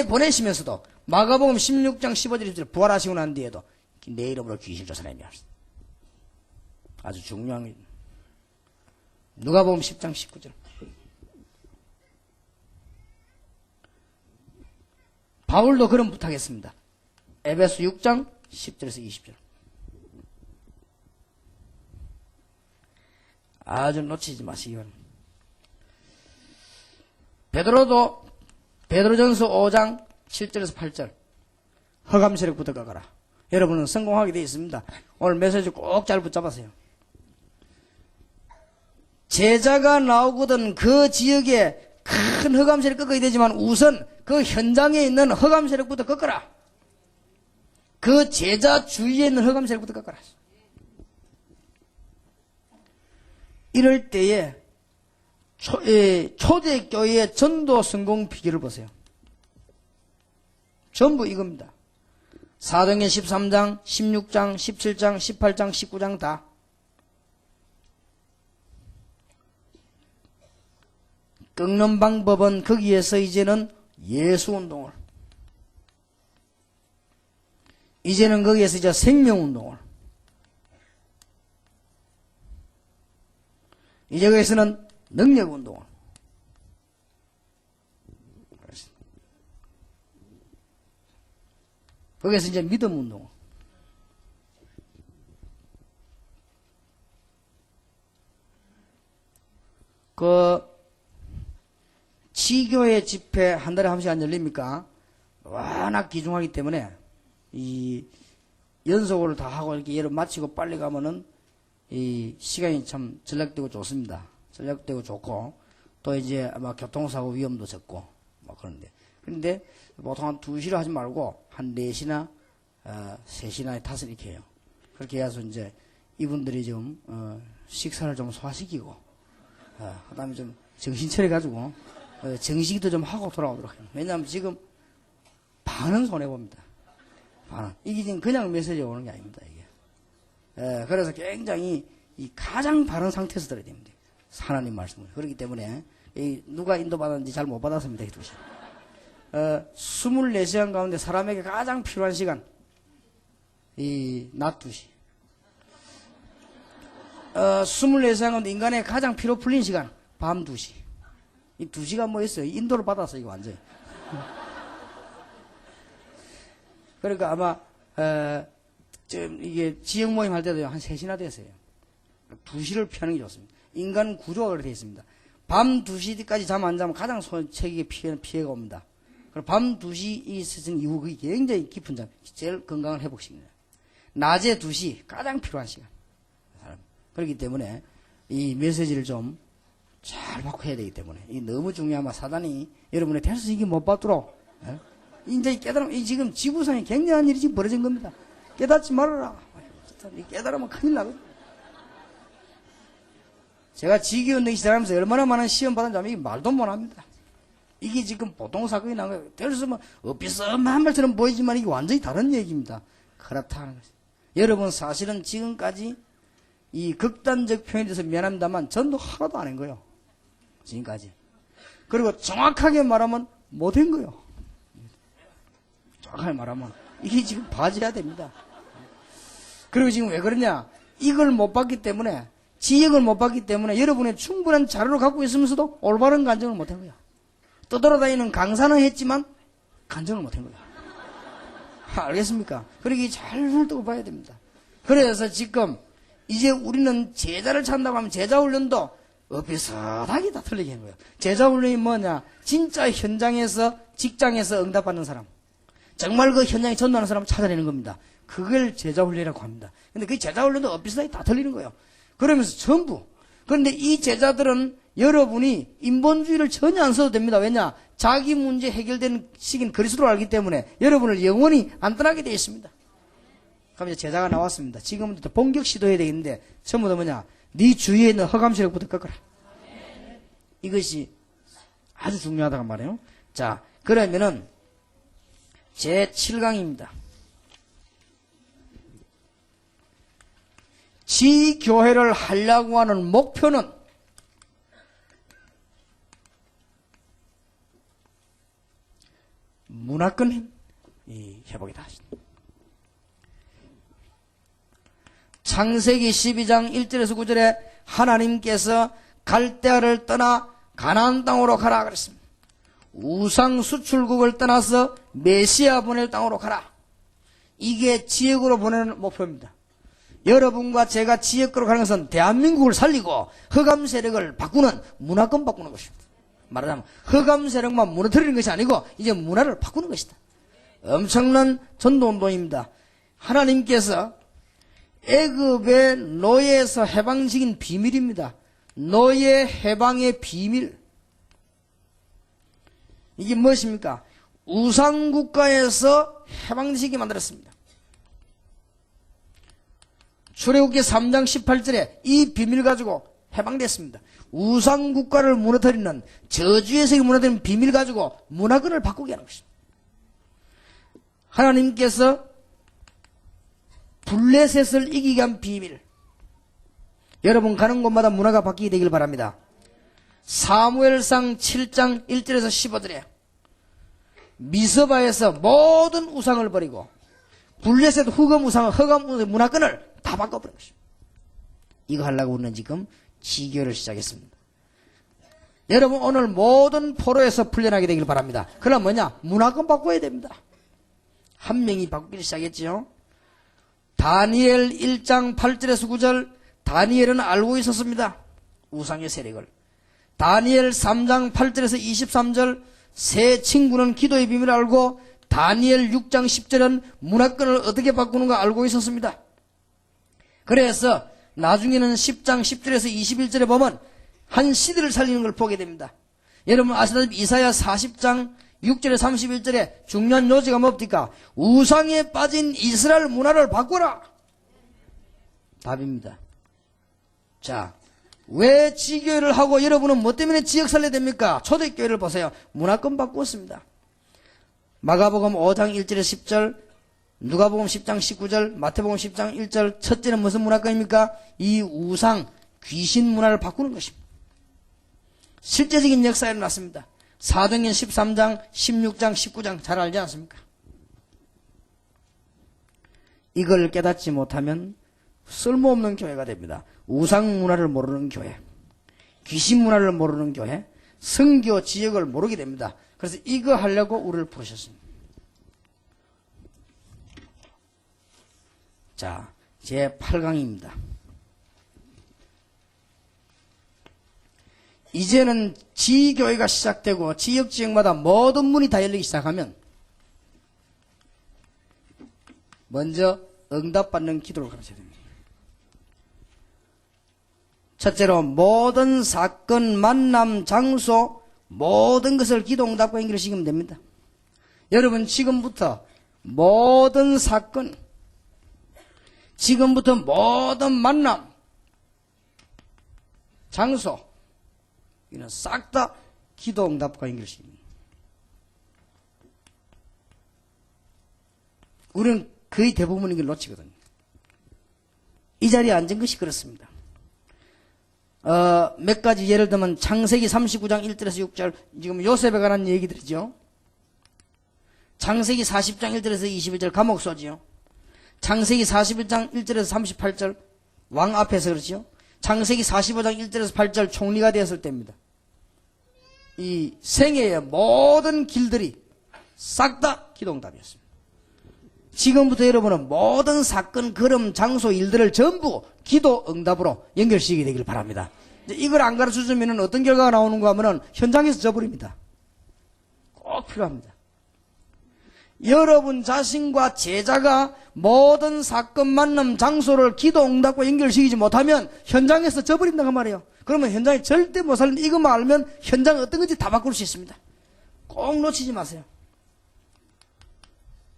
보내시면서도 마가복음 16장 15절 20절 부활하시고 난 뒤에도 내 이름으로 귀신을 쫓아내며 아주 중요한 게 누가복음 10장 19절 바울도 그런 부탁했습니다. 에베소 6장 10절에서 20절 아주 놓치지 마시기 바랍니다. 베드로전서 5장 7절에서 8절 흑암 세력부터 꺾어라. 여러분은 성공하게 되어 있습니다. 오늘 메시지 꼭 잘 붙잡으세요. 제자가 나오거든 그 지역에 큰 흑암 세력 꺾어야 되지만 우선 그 현장에 있는 흑암 세력부터 꺾어라. 그 제자 주위에 있는 흑암 세력부터 꺾어라. 이럴 때에 초대교회의 전도 성공 비결을 보세요. 전부 이겁니다. 사도행전 13장, 16장, 17장, 18장, 19장 다. 꺾는 방법은 거기에서 이제는 예수운동을, 이제는 거기에서 이제 생명운동을, 이제 거기서는 능력운동을. 거기서 이제 믿음 운동. 지교회 집회 한 달에 한 번씩 안 열립니까? 워낙 귀중하기 때문에 이 연속으로 다 하고 이렇게 예를 마치고 빨리 가면은 이 시간이 참 전략되고 좋습니다. 전략되고 좋고 또 이제 아마 교통사고 위험도 적고 뭐 그런데 근데 보통 한 2시로 하지 말고 한 4시나 3시나 5 이렇게 해요. 그렇게 해서 이제 이분들이 좀 식사를 좀 소화시키고 그다음에 좀 정신 차려가지고 정식도 좀 하고 돌아오도록 해요. 왜냐하면 지금 반은 손해봅니다. 반은. 이게 지금 그냥 메시지가 오는 게 아닙니다, 이게. 그래서 굉장히 이 가장 바른 상태에서 들어야 됩니다. 하나님 말씀을. 그렇기 때문에 누가 인도받았는지 잘 못 받았습니다, 이 2시간. 24시간 가운데 사람에게 가장 필요한 시간, 이 낮 2시. 24시간 가운데 인간의 가장 피로 풀린 시간, 밤 2시. 이 2시간 뭐 있어요? 인도를 받았어, 이거 완전히. 그러니까 아마, 이게 지역 모임 할 때도 한 3시나 됐어요. 2시를 피하는 게 좋습니다. 인간 구조가 그렇게 되어 있습니다. 밤 2시까지 잠 안 자면 가장 체격에 피해가 옵니다. 그리고 밤 2시 이 세상 이후 그게 굉장히 깊은 잠, 제일 건강한 회복시입니다. 낮에 2시, 가장 필요한 시간. 그렇기 때문에 이 메시지를 좀 잘 받고 해야 되기 때문에 이 너무 중요하면 사단이 여러분의 대수 이게 못 받도록 이제 깨달으면 지금 지구상에 굉장한 일이 지금 벌어진 겁니다. 깨닫지 말아라. 깨달으면 큰일 나거든. 제가 지기운동 시작하면서 얼마나 많은 시험 받았는지 아면 이게 말도 못합니다. 이게 지금 보통 사건이 난 거예요. 대수면 비슷한 말처럼 보이지만 이게 완전히 다른 얘기입니다. 그렇다는 거죠. 여러분 사실은 지금까지 이 극단적 표현에 대해서 미안합니다만 전도 하나도 안 한 거예요. 지금까지. 그리고 정확하게 말하면 못한 거예요. 정확하게 말하면 이게 지금 봐줘야 됩니다. 그리고 지금 왜 그러냐? 이걸 못 봤기 때문에 지역을 못 봤기 때문에 여러분의 충분한 자료를 갖고 있으면서도 올바른 간증을 못한 거야. 떠돌아다니는 강사는 했지만 간증을 못한 거야. 알겠습니까? 그러기 잘 두고 봐야 됩니다. 그래서 지금 이제 우리는 제자를 찾는다고 하면 제자훈련도 비슷하게 다 틀리게 한 거예요. 제자훈련이 뭐냐? 진짜 현장에서 직장에서 응답받는 사람, 정말 그 현장에 전도하는 사람을 찾아내는 겁니다. 그걸 제자훈련이라고 합니다. 근데 그 제자훈련도 비슷하게 다 틀리는 거예요. 그러면서 전부. 그런데 이 제자들은 여러분이 인본주의를 전혀 안 써도 됩니다. 왜냐? 자기 문제 해결되는 시기는 그리스도로 알기 때문에 여러분을 영원히 안 떠나게 되어 있습니다. 그럼 이제 제자가 나왔습니다. 지금부터 본격 시도해야 되겠는데 전부 다 뭐냐? 네 주위에 있는 허감 세력부터 꺾어라. 이것이 아주 중요하다고 말해요. 자, 그러면은 제7강입니다. 지교회를 하려고 하는 목표는 문화권 회복이다. 창세기 12장 1절에서 9절에 하나님께서 갈대아를 떠나 가나안 땅으로 가라 그랬습니다. 우상 수출국을 떠나서 메시아 보낼 땅으로 가라. 이게 지역으로 보내는 목표입니다. 여러분과 제가 지역으로 가는 것은 대한민국을 살리고 흑암 세력을 바꾸는 문화권 바꾸는 것입니다. 말하자면 흑암 세력만 무너뜨리는 것이 아니고 이제 문화를 바꾸는 것이다. 엄청난 전도운동입니다. 하나님께서 애굽의 노예에서 해방시킨 비밀입니다. 노예 해방의 비밀. 이게 무엇입니까? 우상국가에서 해방시키게 만들었습니다. 출애굽기 3장 18절에 이 비밀 가지고 해방됐습니다. 우상국가를 무너뜨리는 저주에서 무너뜨리는 비밀 가지고 문화권을 바꾸게 하는 것입니다. 하나님께서 블레셋을 이기게 한 비밀. 여러분 가는 곳마다 문화가 바뀌게 되길 바랍니다. 사무엘상 7장 1절에서 15절에 미스바에서 모든 우상을 버리고 블레셋 흑암 문화권을 다 바꿔버린 것입니다. 이거 하려고 우리는 지금 지교를 시작했습니다. 여러분 오늘 모든 포로에서 풀려나게 되길 바랍니다. 그럼 뭐냐? 문화권 바꿔야 됩니다. 한 명이 바꾸기 시작했지요. 다니엘 1장 8절에서 9절, 다니엘은 알고 있었습니다. 우상의 세력을. 다니엘 3장 8절에서 23절, 세 친구는 기도의 비밀을 알고 다니엘 6장 10절은 문화권을 어떻게 바꾸는가 알고 있었습니다. 그래서 나중에는 10장 10절에서 21절에 보면 한 시대를 살리는 걸 보게 됩니다. 여러분 아시다시피 이사야 40장 6절에 31절에 중요한 요지가 뭡니까? 우상에 빠진 이스라엘 문화를 바꾸라. 답입니다. 자, 왜 지교회를 하고 여러분은 뭐 때문에 지역 살려야 됩니까? 초대교회를 보세요. 문화권 바꾸었습니다. 마가복음 5장 1절에 10절, 누가복음 10장 19절, 마태복음 10장 1절, 첫째는 무슨 문화권입니까? 이 우상, 귀신 문화를 바꾸는 것입니다. 실제적인 역사가 일어났습니다. 사도행전 13장, 16장, 19장 잘 알지 않습니까? 이걸 깨닫지 못하면 쓸모없는 교회가 됩니다. 우상 문화를 모르는 교회, 귀신 문화를 모르는 교회, 성교 지역을 모르게 됩니다. 그래서 이거 하려고 우리를 부르셨습니다. 자, 제 8강입니다. 이제는 지교회가 시작되고 지역마다 모든 문이 다 열리기 시작하면 먼저 응답받는 기도를 가르쳐야 됩니다. 첫째로 모든 사건, 만남, 장소 모든 것을 기도 응답과 연결시키면 됩니다. 여러분 지금부터 모든 사건, 지금부터 모든 만남, 장소 이는 싹 다 기도 응답과 연결시킵니다. 우리는 거의 대부분 이걸 놓치거든요. 이 자리에 앉은 것이 그렇습니다. 몇 가지 예를 들면 창세기 39장 1절에서 6절 지금 요셉에 관한 얘기들이죠. 창세기 40장 1절에서 21절 감옥소지요. 창세기 41장 1절에서 38절 왕 앞에서 그렇죠. 창세기 45장 1절에서 8절 총리가 되었을 때입니다. 이 생애의 모든 길들이 싹 다 기도응답이었습니다. 지금부터 여러분은 모든 사건, 걸음, 장소, 일들을 전부 기도응답으로 연결시키게 되길 바랍니다. 이걸 안 가르쳐주면 어떤 결과가 나오는가 하면 현장에서 져버립니다. 꼭 필요합니다. 여러분 자신과 제자가 모든 사건, 만남, 장소를 기도응답과 연결시키지 못하면 현장에서 져버린다고 말이에요. 그러면 현장에 절대 못 살는데 이것만 알면 현장 어떤 건지 다 바꿀 수 있습니다. 꼭 놓치지 마세요.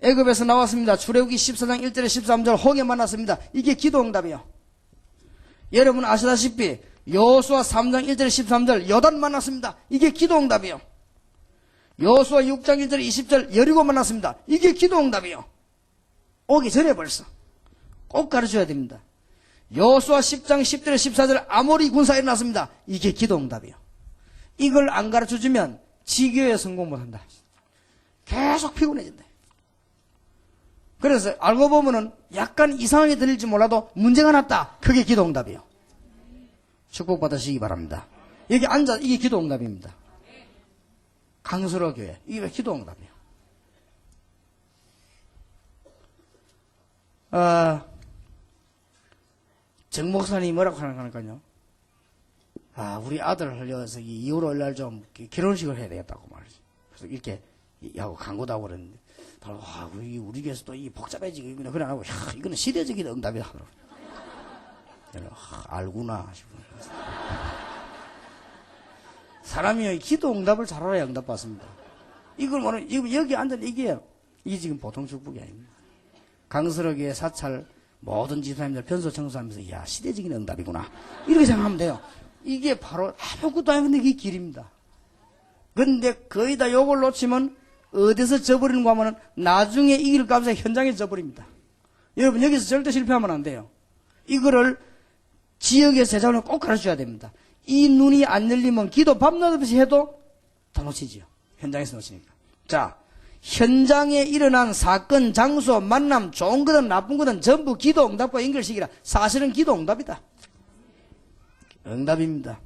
애굽에서 나왔습니다. 출애굽기 14장 1절에 13절 홍해 만났습니다. 이게 기도응답이에요. 여러분 아시다시피 여호수아 3장 1절에 13절 요단 만났습니다. 이게 기도응답이에요. 여호수아 6장 1절에 20절 여리고 만났습니다. 이게 기도응답이에요. 오기 전에 벌써 꼭 가르쳐야 됩니다. 여호수아 10장 10절에 14절 아모리 군사 일어났습니다. 이게 기도응답이에요. 이걸 안 가르쳐주면 지교에 성공 못한다. 계속 피곤해진다. 그래서 알고 보면은 약간 이상하게 들릴지 몰라도 문제가 났다. 그게 기도응답이에요. 축복받으시기 바랍니다. 여기 앉아 이게 기도응답입니다. 강서로 교회 이게 기도응답이에요. 정 목사님이 뭐라고 하니까요. 우리 아들 하려서 이후로 일날 좀 결혼식을 해야 되겠다고 말이지. 그래서 이렇게 하고 광고도 하고 그랬는데 바로 우리 교회에서 또 이 복잡해지고 그래 안 하고 이거는 시대적인 응답이다 하더라고요. 알구나 싶어. 사람이 기도 응답을 잘 알아야 응답 받습니다. 이걸 뭐는 여기 앉아 이게 지금 보통 축복이 아닙니다. 강서로교회 사찰 모든 집사님들 변소 청소하면서 야 시대적인 응답이구나 이렇게 생각하면 돼요. 이게 바로 아무것도 아닌데 이게 길입니다. 근데 거의 다 요걸 놓치면 어디서 져버리는가 하면 나중에 이길 값에 현장에 져버립니다. 여러분 여기서 절대 실패하면 안 돼요. 이거를 지역의 제자는 꼭 가르쳐야 됩니다. 이 눈이 안 열리면 기도 밤낮 없이 해도 다 놓치지요. 현장에서 놓치니까. 자, 현장에 일어난 사건, 장소, 만남, 좋은 거든 나쁜 거든 전부 기도 응답과 연결시키라. 사실은 기도 응답이다. 응답입니다.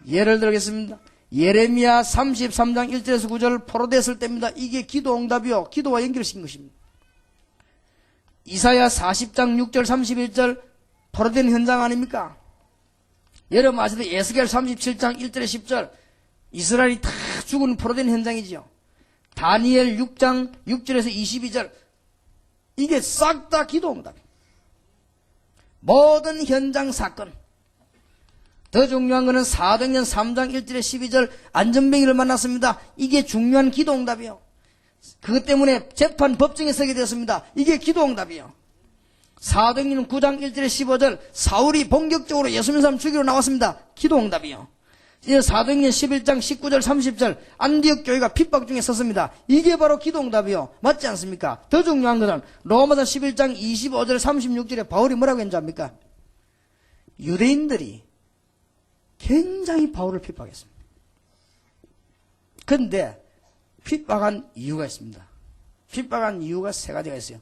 예를 들겠습니다. 예레미야 33장 1절에서 9절 포로됐을 때입니다. 이게 기도 응답이요. 기도와 연결시킨 것입니다. 이사야 40장 6절 31절 포로된 현장 아닙니까? 여러분 아시도 에스겔 37장 1절에 10절 이스라엘이 다 죽은 포로된 현장이지요. 다니엘 6장 6절에서 22절 이게 싹 다 기도 응답입니다. 모든 현장 사건. 더 중요한 것은 사도행전 3장 1절에 12절 안전뱅이를 만났습니다. 이게 중요한 기도 응답이요. 그것 때문에 재판 법정에 서게 되었습니다. 이게 기도 응답이요. 사도행전 9장 1절에 15절 사울이 본격적으로 예수 믿는 사람 죽이러 나왔습니다. 기도 응답이요. 이제 사도행전 11장 19절 30절 안디옥 교회가 핍박 중에 섰습니다. 이게 바로 기도 응답이요. 맞지 않습니까? 더 중요한 것은 로마서 11장 25절 36절에 바울이 뭐라고 했는지 압니까? 유대인들이 굉장히 바울을 핍박했습니다. 그런데 핍박한 이유가 있습니다. 핍박한 이유가 세 가지가 있어요.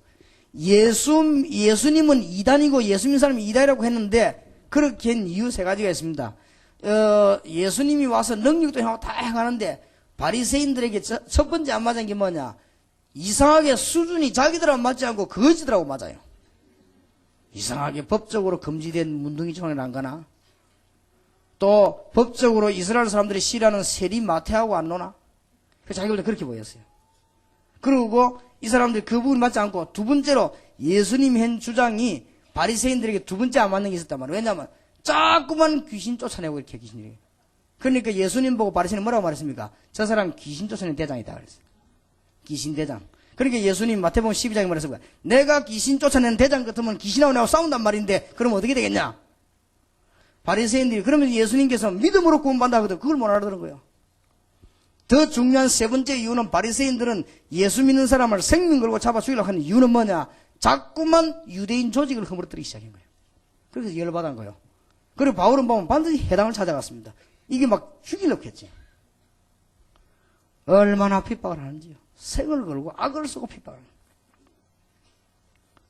예수님은 이단이고 예수 믿는 사람이 이단이라고 했는데 그렇게 한 이유 세 가지가 있습니다. 예수님이 와서 능력도 하고 다 행하는데 바리새인들에게 첫 번째 안 맞은 게 뭐냐? 이상하게 수준이 자기들하고 맞지 않고 거지들하고 맞아요. 이상하게 법적으로 금지된 문둥이처럼 안 가나? 또 법적으로 이스라엘 사람들이 싫어하는 세리 마태하고 안 노나? 자기들 그렇게 보였어요. 그리고 이 사람들이 그 부분 맞지 않고 두 번째로 예수님이 한 주장이 바리새인들에게 두 번째 안 맞는 게 있었단 말이에요. 왜냐하면 자꾸만 귀신 쫓아내고 이렇게 귀신이. 그러니까 예수님 보고 바리새인은 뭐라고 말했습니까? 저 사람 귀신 쫓아내는 대장이다 그랬어요. 귀신 대장. 그러니까 예수님 마태복음 12장에 말했습니다. 내가 귀신 쫓아내는 대장 같으면 귀신하고 나하고 싸운단 말인데 그럼 어떻게 되겠냐? 바리새인들이 그러면 예수님께서 믿음으로 구원받는다 하거든. 그걸 못 알아들은 거예요. 더 중요한 세 번째 이유는 바리새인들은 예수 믿는 사람을 생명 걸고 잡아 죽이려고 하는 이유는 뭐냐? 자꾸만 유대인 조직을 허물어뜨리기 시작한 거예요. 그래서 열받은 거예요. 그리고 바울은 보면 반드시 해당을 찾아갔습니다. 이게 막 죽이려고 했지. 얼마나 핍박을 하는지요. 생을 걸고 악을 쓰고 핍박을 하는.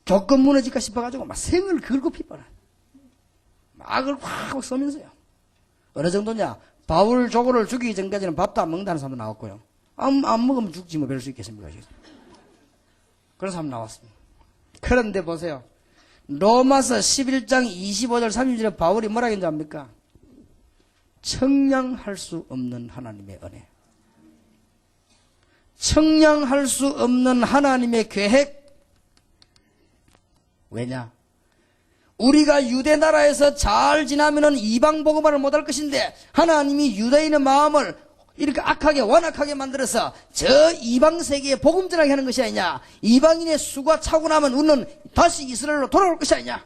조건 무너질까 싶어가지고 막 생을 걸고 핍박을 하는. 악을 확 써면서요. 어느 정도냐? 바울 조고를 죽이기 전까지는 밥도 안 먹는다는 사람도 나왔고요. 안 먹으면 죽지 뭐 별 수 있겠습니까? 그런 사람 나왔습니다. 그런데 보세요. 로마서 11장 25절 30절에 바울이 뭐라고 했는지 압니까? 청량할 수 없는 하나님의 은혜. 청량할 수 없는 하나님의 계획. 왜냐? 우리가 유대 나라에서 잘 지나면은 이방 복음화를 못할 것인데 하나님이 유대인의 마음을 이렇게 악하게 완악하게 만들어서 저 이방 세계에 복음 전하게 하는 것이 아니냐. 이방인의 수가 차고 나면 우리는 다시 이스라엘로 돌아올 것이 아니냐.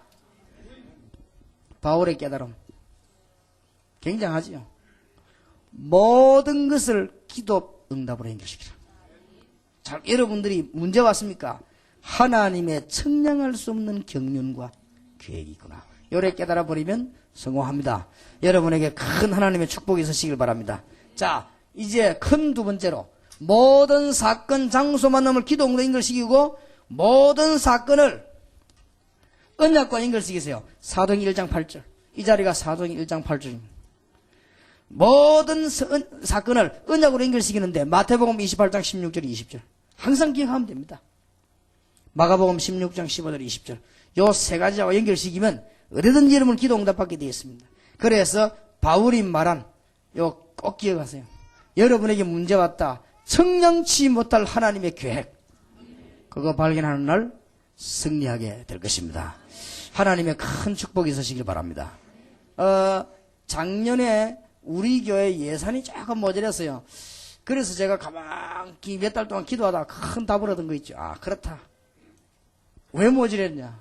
바울의 깨달음 굉장하지요. 모든 것을 기도 응답으로 연결시키라. 자, 여러분들이 문제 왔습니까? 하나님의 청량할 수 없는 경륜과 계획이 있구나. 요래 깨달아 버리면 성공합니다. 여러분에게 큰 하나님의 축복이 있으시길 바랍니다. 자, 이제 큰 두 번째로 모든 사건 장소 만남을 기도 응답으로 연결시키고 모든 사건을 언약과 연결시키세요. 사도행전 1장 8절. 이 자리가 사도행전 1장 8절입니다. 모든 사건을 언약으로 연결시키는데 마태복음 28장 16절 20절 항상 기억하면 됩니다. 마가복음 16장 15절 20절 요 세 가지하고 연결시키면 어디든지 여러분 기도 응답받게 되어 있습니다. 그래서 바울이 말한 요 꼭 기억하세요. 여러분에게 문제 왔다. 청량치 못할 하나님의 계획. 그거 발견하는 날 승리하게 될 것입니다. 하나님의 큰 축복이 있으시길 바랍니다. 작년에 우리 교회 예산이 조금 모자랐어요. 그래서 제가 가만히 몇 달 동안 기도하다가 큰 답을 얻은 거 있죠. 아, 그렇다. 왜 모자랐냐?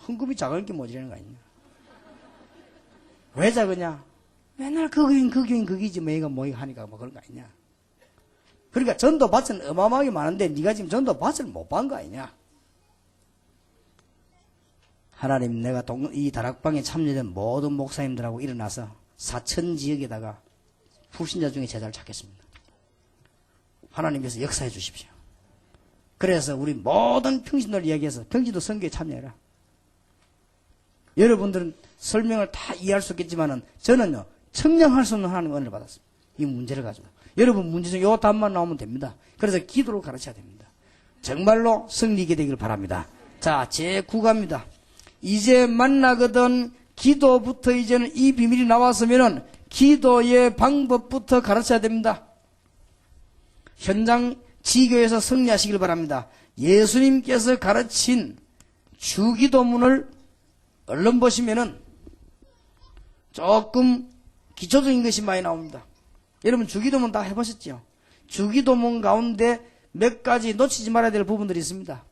헌금이 작으니까 모자라는 거 아니냐? 왜 작으냐? 맨날 그 교인 거기지 뭐 이거 하니까 뭐 그런 거 아니냐? 그러니까 전도 밭은 어마어마하게 많은데 네가 지금 전도 밭을 못 받은 거 아니냐? 하나님, 내가 이 다락방에 참여된 모든 목사님들하고 일어나서 사천 지역에다가 불신자 중에 제자를 찾겠습니다. 하나님께서 역사해 주십시오. 그래서 우리 모든 평신도를 이야기해서 평신도 선교에 참여해라. 여러분들은 설명을 다 이해할 수 있겠지만은 저는요 청량할 수 없는 하나님의 은혜를 받았습니다. 이 문제를 가지고. 여러분 문제 중 요 답만 나오면 됩니다. 그래서 기도로 가르쳐야 됩니다. 정말로 승리 있게 되기를 바랍니다. 자, 제9가입니다. 이제 만나거든 기도부터 이제는 이 비밀이 나왔으면은 기도의 방법부터 가르쳐야 됩니다. 현장 지교에서 승리하시길 바랍니다. 예수님께서 가르친 주기도문을 얼른 보시면은 조금 기초적인 것이 많이 나옵니다. 여러분 주기도문 다 해보셨죠? 주기도문 가운데 몇 가지 놓치지 말아야 될 부분들이 있습니다.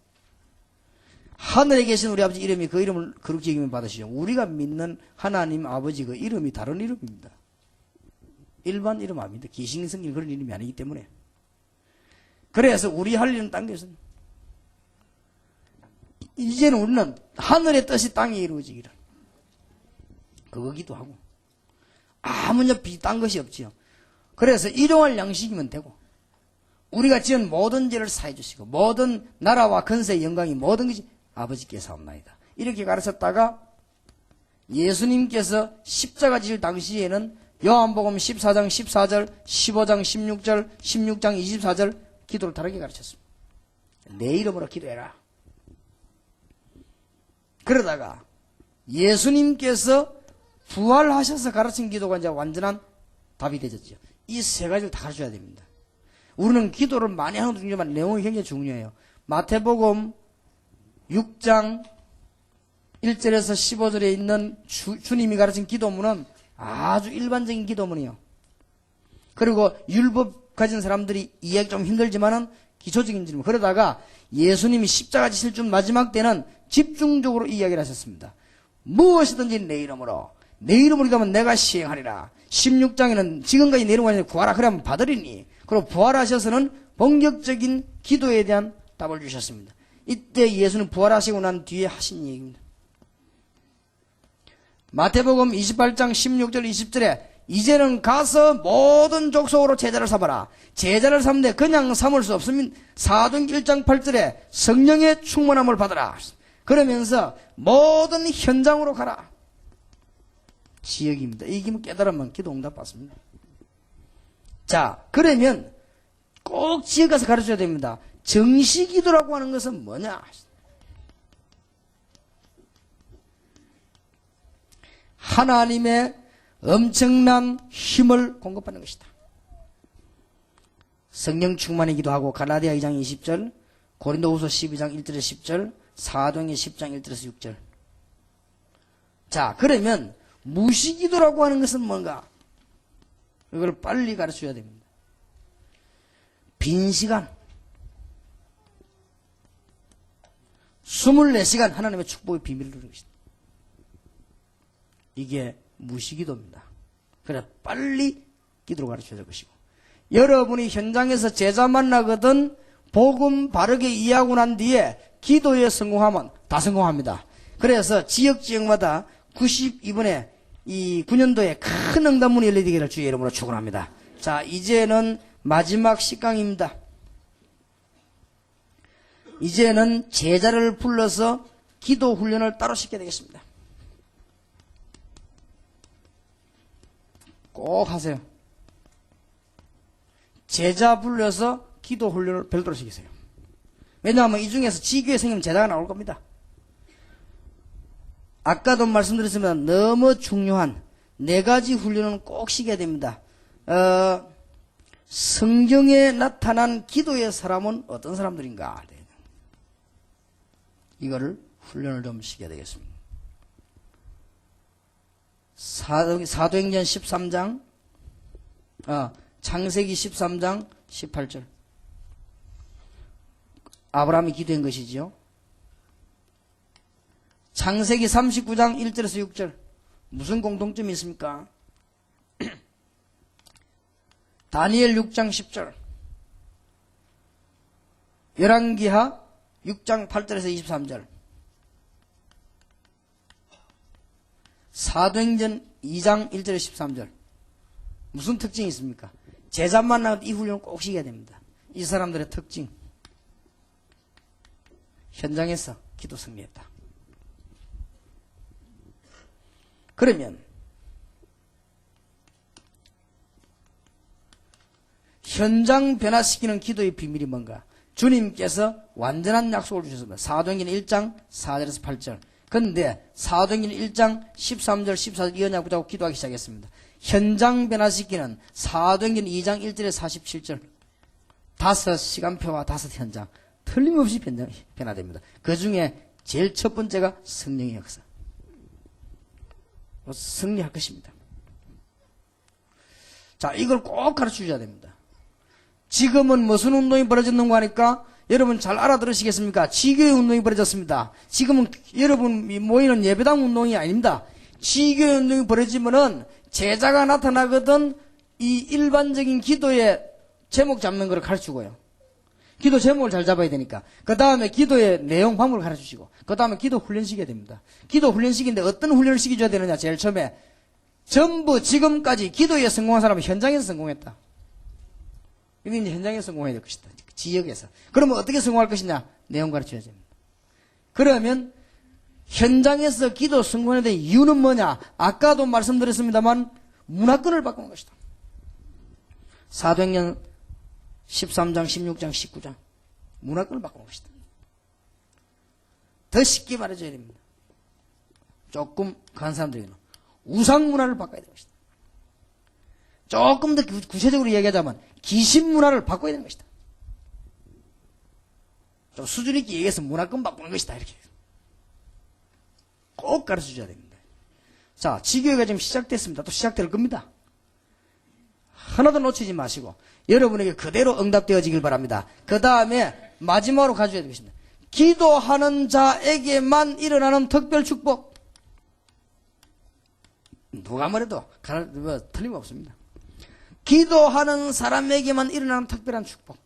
하늘에 계신 우리 아버지 이름이 그 이름을 거룩히 여기면 받으시죠. 우리가 믿는 하나님 아버지 그 이름이 다른 이름입니다. 일반 이름 아닙니다. 귀신이 생긴 그런 이름이 아니기 때문에. 그래서 우리 할 일은 딴 것은 이제는 우리는 하늘의 뜻이 땅에 이루어지기를 그거기도 하고 아무나 비딴 것이 없지요. 그래서 일용할 양식이면 되고 우리가 지은 모든 죄를 사해 주시고 모든 나라와 근세의 영광이 모든 것이 아버지께서 하옵나이다. 이렇게 가르쳤다가 예수님께서 십자가 질 당시에는 요한복음 14장 14절 15장 16절 16장 24절 기도를 다르게 가르쳤습니다. 내 이름으로 기도해라. 그러다가 예수님께서 부활하셔서 가르친 기도가 이제 완전한 답이 되졌죠. 이 세 가지를 다 가르쳐야 됩니다. 우리는 기도를 많이 하는 것도 중요하지만 내용이 굉장히 중요해요. 마태복음 6장 1절에서 15절에 있는 주님이 가르친 기도문은 아주 일반적인 기도문이에요. 그리고 율법 가진 사람들이 이해하기 좀 힘들지만은 기초적인 질문. 그러다가 예수님이 십자가 지실 준 마지막 때는 집중적으로 이야기를 하셨습니다. 무엇이든지 내 이름으로 기도하면 내가 시행하리라. 16장에는 지금까지 내려가니 구하라 그러면 받으리니. 그리고 부활하셔서는 본격적인 기도에 대한 답을 주셨습니다. 이때 예수는 부활하시고 난 뒤에 하신 얘기입니다. 마태복음 28장 16절 20절에 이제는 가서 모든 족속으로 제자를 삼아라. 제자를 삼는데 그냥 삼을 수 없으면 사도행전 1장 8절에 성령의 충만함을 받아라. 그러면서 모든 현장으로 가라. 지역입니다. 이기면 깨달으면 기도 응답 받습니다. 자, 그러면 꼭 지역 가서 가르쳐야 됩니다. 정시기도라고 하는 것은 뭐냐? 하나님의 엄청난 힘을 공급하는 것이다. 성령 충만이기도 하고 갈라디아 2장 20절, 고린도후서 12장 1절에서 10절, 사도행전 10장 1절에서 6절. 자, 그러면 무시기도라고 하는 것은 뭔가? 이걸 빨리 가르쳐야 됩니다. 빈 시간 24시간 하나님의 축복의 비밀을 누리는 것이다. 이게 무시기도입니다. 그래 빨리 기도로 가르쳐야 될 것이고 여러분이 현장에서 제자 만나거든 복음 바르게 이해하고 난 뒤에 기도에 성공하면 다 성공합니다. 그래서 지역마다 92번에 이 9년도에 큰 응답문이 열리기를 주의 이름으로 축원합니다. 자, 이제는 마지막 10강입니다. 이제는 제자를 불러서 기도 훈련을 따로 시켜야 되겠습니다. 꼭 하세요. 제자 불러서 기도 훈련을 별도로 시키세요. 왜냐하면 이 중에서 지교에 생기면 제자가 나올 겁니다. 아까도 말씀드렸지만 너무 중요한 4가지 훈련은 꼭 시켜야 됩니다. 성경에 나타난 기도의 사람은 어떤 사람들인가? 이거를 훈련을 좀 시켜야 되겠습니다. 사도행전 13장, 창세기 13장 18절. 아브라함이 기도한 것이지요. 창세기 39장 1절에서 6절. 무슨 공통점이 있습니까? 다니엘 6장 10절. 열왕기하 6장 8절에서 23절. 사도행전 2장 1절에서 13절. 무슨 특징이 있습니까? 제자 만나면 이 훈련을 꼭 시켜야 됩니다. 이 사람들의 특징. 현장에서 기도 승리했다. 그러면 현장 변화시키는 기도의 비밀이 뭔가? 주님께서 완전한 약속을 주셨습니다. 사도행전 1장 4절에서 8절. 그런데 사도행전 1장 13절 14절 이언약 붙잡고 기도하기 시작했습니다. 현장 변화시키는 사도행전 2장 1절에서 47절. 5시간표와 5현장. 틀림없이 변화됩니다. 그 중에 제일 첫 번째가 성령의 역사. 승리할 것입니다. 자, 이걸 꼭 가르쳐 주셔야 됩니다. 지금은 무슨 운동이 벌어졌는가 하니까 여러분 잘 알아들으시겠습니까? 지교의 운동이 벌어졌습니다. 지금은 여러분 모이는 예배당 운동이 아닙니다. 지교의 운동이 벌어지면은 제자가 나타나거든 이 일반적인 기도의 제목 잡는 걸 가르치고요. 기도 제목을 잘 잡아야 되니까. 그 다음에 기도의 내용 방법을 가르쳐 주시고. 그 다음에 기도 훈련 시켜야 됩니다. 기도 훈련 시키는데 어떤 훈련을 시켜줘야 되느냐? 제일 처음에 전부 지금까지 기도에 성공한 사람은 현장에서 성공했다. 이게 이제 현장에서 성공해야 될 것이다. 지역에서. 그러면 어떻게 성공할 것이냐? 내용 가르쳐야 됩니다. 그러면 현장에서 기도 성공해야 될 이유는 뭐냐? 아까도 말씀드렸습니다만 문화권을 바꾸는 것이다. 사도행전 13장, 16장, 19장. 문화권을 바꾸는 것이다. 더 쉽게 말해줘야 됩니다. 조금 강한 사람들에게는 우상 문화를 바꿔야 될 것이다. 조금 더 구체적으로 이야기하자면 귀신 문화를 바꿔야 되는 것이다. 좀 수준 있게 얘기해서 문화권 바꾸는 것이다. 이렇게 꼭 가르쳐 줘야 됩니다. 자, 지교회가 지금 시작됐습니다. 또 시작될 겁니다. 하나도 놓치지 마시고 여러분에게 그대로 응답되어지길 바랍니다. 그 다음에 마지막으로 가져야 되겠습니다. 기도하는 자에게만 일어나는 특별 축복. 누가 뭐래도 틀림없습니다. 기도하는 사람에게만 일어나는 특별한 축복.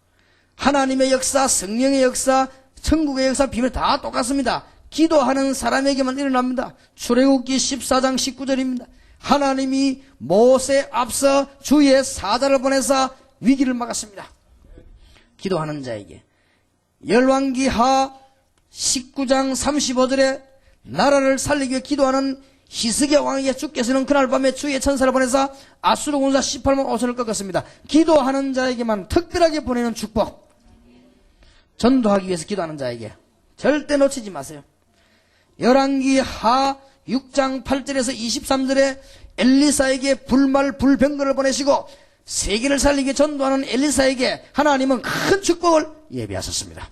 하나님의 역사, 성령의 역사, 천국의 역사, 비밀 다 똑같습니다. 기도하는 사람에게만 일어납니다. 출애굽기 14장 19절입니다. 하나님이 모세 앞서 주의 사자를 보내사 위기를 막았습니다. 기도하는 자에게. 열왕기하 19장 35절에 나라를 살리기 위해 기도하는 히스기야 왕에게 주께서는 그날 밤에 주의 천사를 보내사 아수르 군사 18만 5천을 꺾었습니다. 기도하는 자에게만 특별하게 보내는 축복. 전도하기 위해서 기도하는 자에게 절대 놓치지 마세요. 열왕기하 6장 8절에서 23절에 엘리사에게 불말 불병거를 보내시고 세계를 살리게 전도하는 엘리사에게 하나님은 큰 축복을 예비하셨습니다.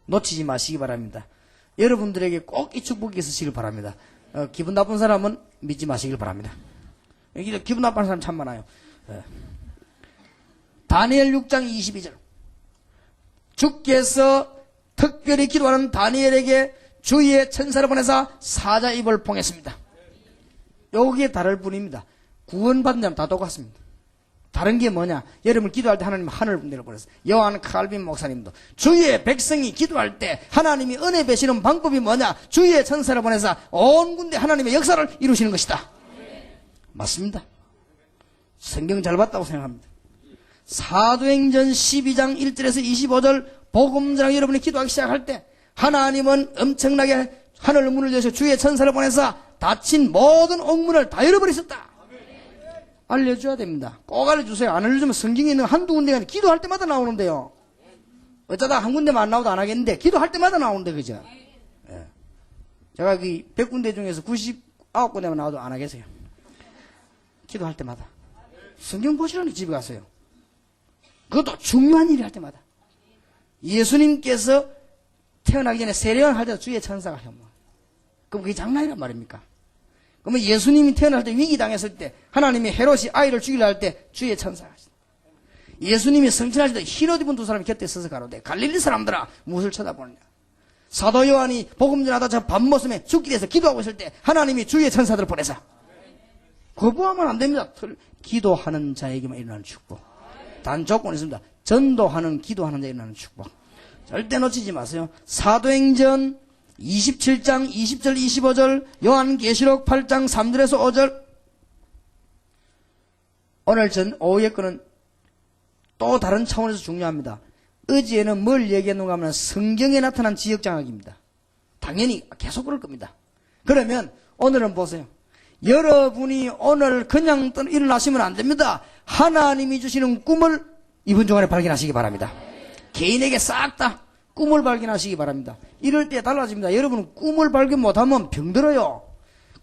놓치지 마시기 바랍니다. 여러분들에게 꼭 이 축복이 있으시길 바랍니다. 기분 나쁜 사람은 믿지 마시길 바랍니다. 기분 나쁜 사람 참 많아요. 다니엘 6장 22절. 주께서 특별히 기도하는 다니엘에게 주의 천사를 보내사 사자 입을 봉했습니다. 여기에 다를 뿐입니다. 구원받는 자는 다 똑같습니다. 다른 게 뭐냐? 여러분 기도할 때 하나님 하늘을 내려보냈어요. 요한 칼빈 목사님도 주의 백성이 기도할 때 하나님이 은혜 베시는 방법이 뭐냐? 주의 천사를 보내사 온 군데 하나님의 역사를 이루시는 것이다. 맞습니다. 성경 잘 봤다고 생각합니다. 사도행전 12장 1절에서 25절 복음전하고 여러분이 기도하기 시작할 때 하나님은 엄청나게 하늘 문을 여셔 주의 천사를 보내사 닫힌 모든 옥문을 다 열어버리셨다. 알려줘야 됩니다. 꼭 알려주세요. 안 알려주면 성경에 있는 한두 군데가 아니라 기도할 때마다 나오는데요. 어쩌다 한 군데만 안 나오도 안 하겠는데 기도할 때마다 나오는데 그죠? 예. 제가 그 100군데 중에서 99군데만 나와도 안 하겠어요. 기도할 때마다. 성경 보시라니 집에 가세요. 그것도 중요한 일이 할 때마다. 예수님께서 태어나기 전에 세례요한 할 때도 주의 천사가 혐오. 그럼 그게 장난이란 말입니까? 그러면 예수님이 태어날 때 위기 당했을 때 하나님이 헤롯이 아이를 죽이려 할 때 주의 천사가 하시다. 예수님이 성천하실 때 흰 옷 입은 두 사람이 곁에 서서 가로되 갈릴리 사람들아 무엇을 쳐다보느냐. 사도 요한이 복음 전하다 저 밤모섬에 죽기 위해서 기도하고 있을 때 하나님이 주의 천사들을 보내사. 거부하면 안 됩니다. 기도하는 자에게만 일어나는 축복. 단 조건이 있습니다. 전도하는 기도하는 자에게 일어나는 축복. 절대 놓치지 마세요. 사도행전 27장 20절 25절 요한계시록 8장 3절에서 5절. 오늘 전 오후에 거는 또 다른 차원에서 중요합니다. 어제는 뭘 얘기했는가 하면 성경에 나타난 지역장악입니다. 당연히 계속 그럴 겁니다. 그러면 오늘은 보세요. 여러분이 오늘 그냥 일어나시면 안 됩니다. 하나님이 주시는 꿈을 이번 주간에 발견하시기 바랍니다. 개인에게 싹 다 꿈을 발견하시기 바랍니다. 이럴 때 달라집니다. 여러분은 꿈을 발견 못하면 병들어요.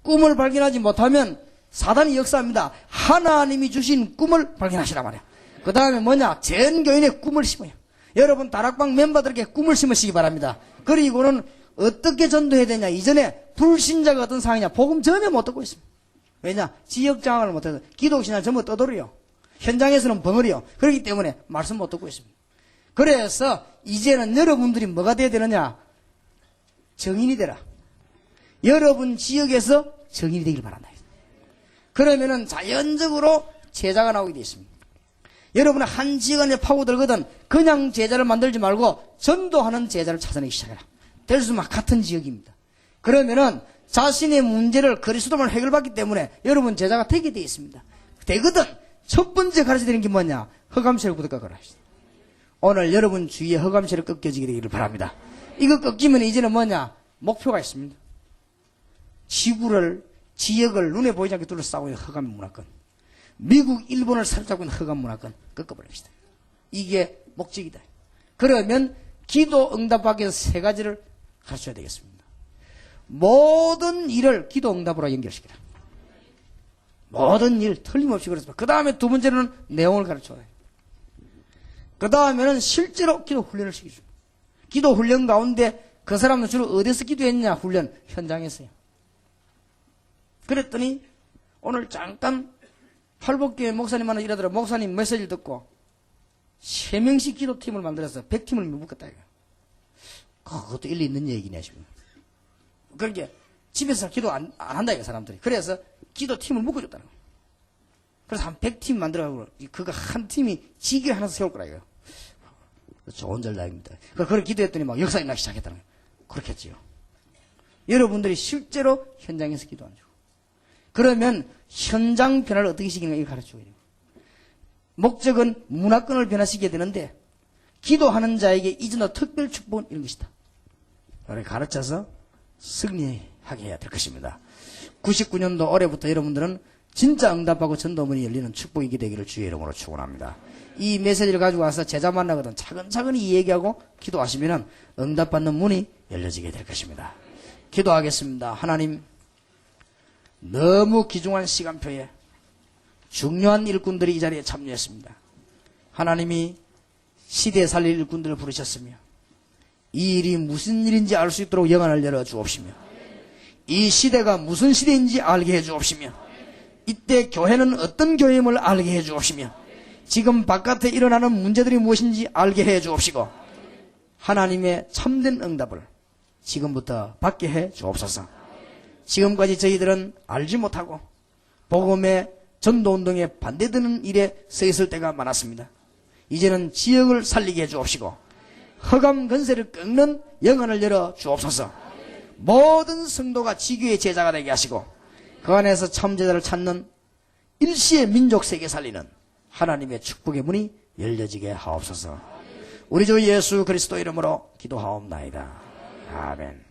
꿈을 발견하지 못하면 사단이 역사합니다. 하나님이 주신 꿈을 발견하시라 말이야. 그 다음에 뭐냐? 전 교인의 꿈을 심어요. 여러분 다락방 멤버들에게 꿈을 심으시기 바랍니다. 그리고는 어떻게 전도해야 되냐? 이전에 불신자가 어떤 상황이냐? 복음 전혀 못 듣고 있습니다. 왜냐? 지역 장악을 못해서 기독신앙 전부 떠돌이요. 현장에서는 벙어리요. 그렇기 때문에 말씀 못 듣고 있습니다. 그래서 이제는 여러분들이 뭐가 돼야 되느냐? 정인이 되라. 여러분 지역에서 정인이 되길 바란다. 그러면은 자연적으로 제자가 나오게 되어 있습니다. 여러분은 한 지역 안에 파고들거든 그냥 제자를 만들지 말고 전도하는 제자를 찾아내기 시작해라. 될 수만 같은 지역입니다. 그러면은 자신의 문제를 그리스도만 해결받기 때문에 여러분 제자가 되게 되어 있습니다. 되거든 첫 번째 가르쳐야 되는 게 뭐냐? 허감세력부터 꺾어라. 오늘 여러분 주위에 허감세력 꺾여지게 되기를 바랍니다. 이거 꺾이면 이제는 뭐냐? 목표가 있습니다. 지역을 눈에 보이지 않게 둘러싸고 있는 허감 문화권. 미국, 일본을 사로잡고 있는 허감 문화권 꺾어버립시다. 이게 목적이다. 그러면 기도 응답받기 위해서 세 가지를 가르쳐야 되겠습니다. 모든 일을 기도 응답으로 연결시키라. 모든 일 틀림없이 그렇습니다. 그 다음에 두 번째는 내용을 가르쳐야 해요. 그 다음에는 실제로 기도 훈련을 시켜줍니다. 기도 훈련 가운데 그 사람은 주로 어디서 기도했냐? 훈련 현장에서요. 그랬더니 오늘 잠깐 팔복교회 목사님 하나 일하더라. 목사님 메시지를 듣고 3명씩 기도팀을 만들어서 100팀을 묶었다 이거. 그것도 일리 있는 얘기네 지금. 그러니까 집에서 기도 안 한다 이거 사람들이. 그래서 기도팀을 묶어줬다는 거예요. 그래서 한 100팀 만들어가고 그거 한 팀이 지게 하나 세울 거라 이거. 좋은 전략입니다. 그걸 기도했더니 막 역사가 나기 시작했다는 거예요. 그렇게 했지요. 여러분들이 실제로 현장에서 기도 안 주고. 그러면 현장 변화를 어떻게 시키는가 이걸 가르쳐줘야 돼요. 목적은 문화권을 변화시켜야 되는데 기도하는 자에게 이전의 특별 축복은 이런 것이다. 그걸 가르쳐서 승리하게 해야 될 것입니다. 99년도 올해부터 여러분들은 진짜 응답하고 전도문이 열리는 축복이 되기를 주의 이름으로 축원합니다. 이 메시지를 가지고 와서 제자 만나거든 차근차근히 얘기하고 기도하시면 응답받는 문이 열려지게 될 것입니다. 기도하겠습니다. 하나님, 너무 귀중한 시간표에 중요한 일꾼들이 이 자리에 참여했습니다. 하나님이 시대 살릴 일꾼들을 부르셨으며 이 일이 무슨 일인지 알 수 있도록 영안을 열어 주옵시며 이 시대가 무슨 시대인지 알게 해 주옵시며 이때 교회는 어떤 교회임을 알게 해 주옵시며 지금 바깥에 일어나는 문제들이 무엇인지 알게 해 주옵시고 하나님의 참된 응답을 지금부터 받게 해 주옵소서. 지금까지 저희들은 알지 못하고 복음의 전도운동에 반대되는 일에 서 있을 때가 많았습니다. 이제는 지역을 살리게 해 주옵시고 허감 건세를 꺾는 영안을 열어 주옵소서. 모든 성도가 지교의 제자가 되게 하시고 그 안에서 참제자를 찾는 일시의 민족 세계 살리는 하나님의 축복의 문이 열려지게 하옵소서. 우리 주 예수 그리스도 이름으로 기도하옵나이다. 아멘.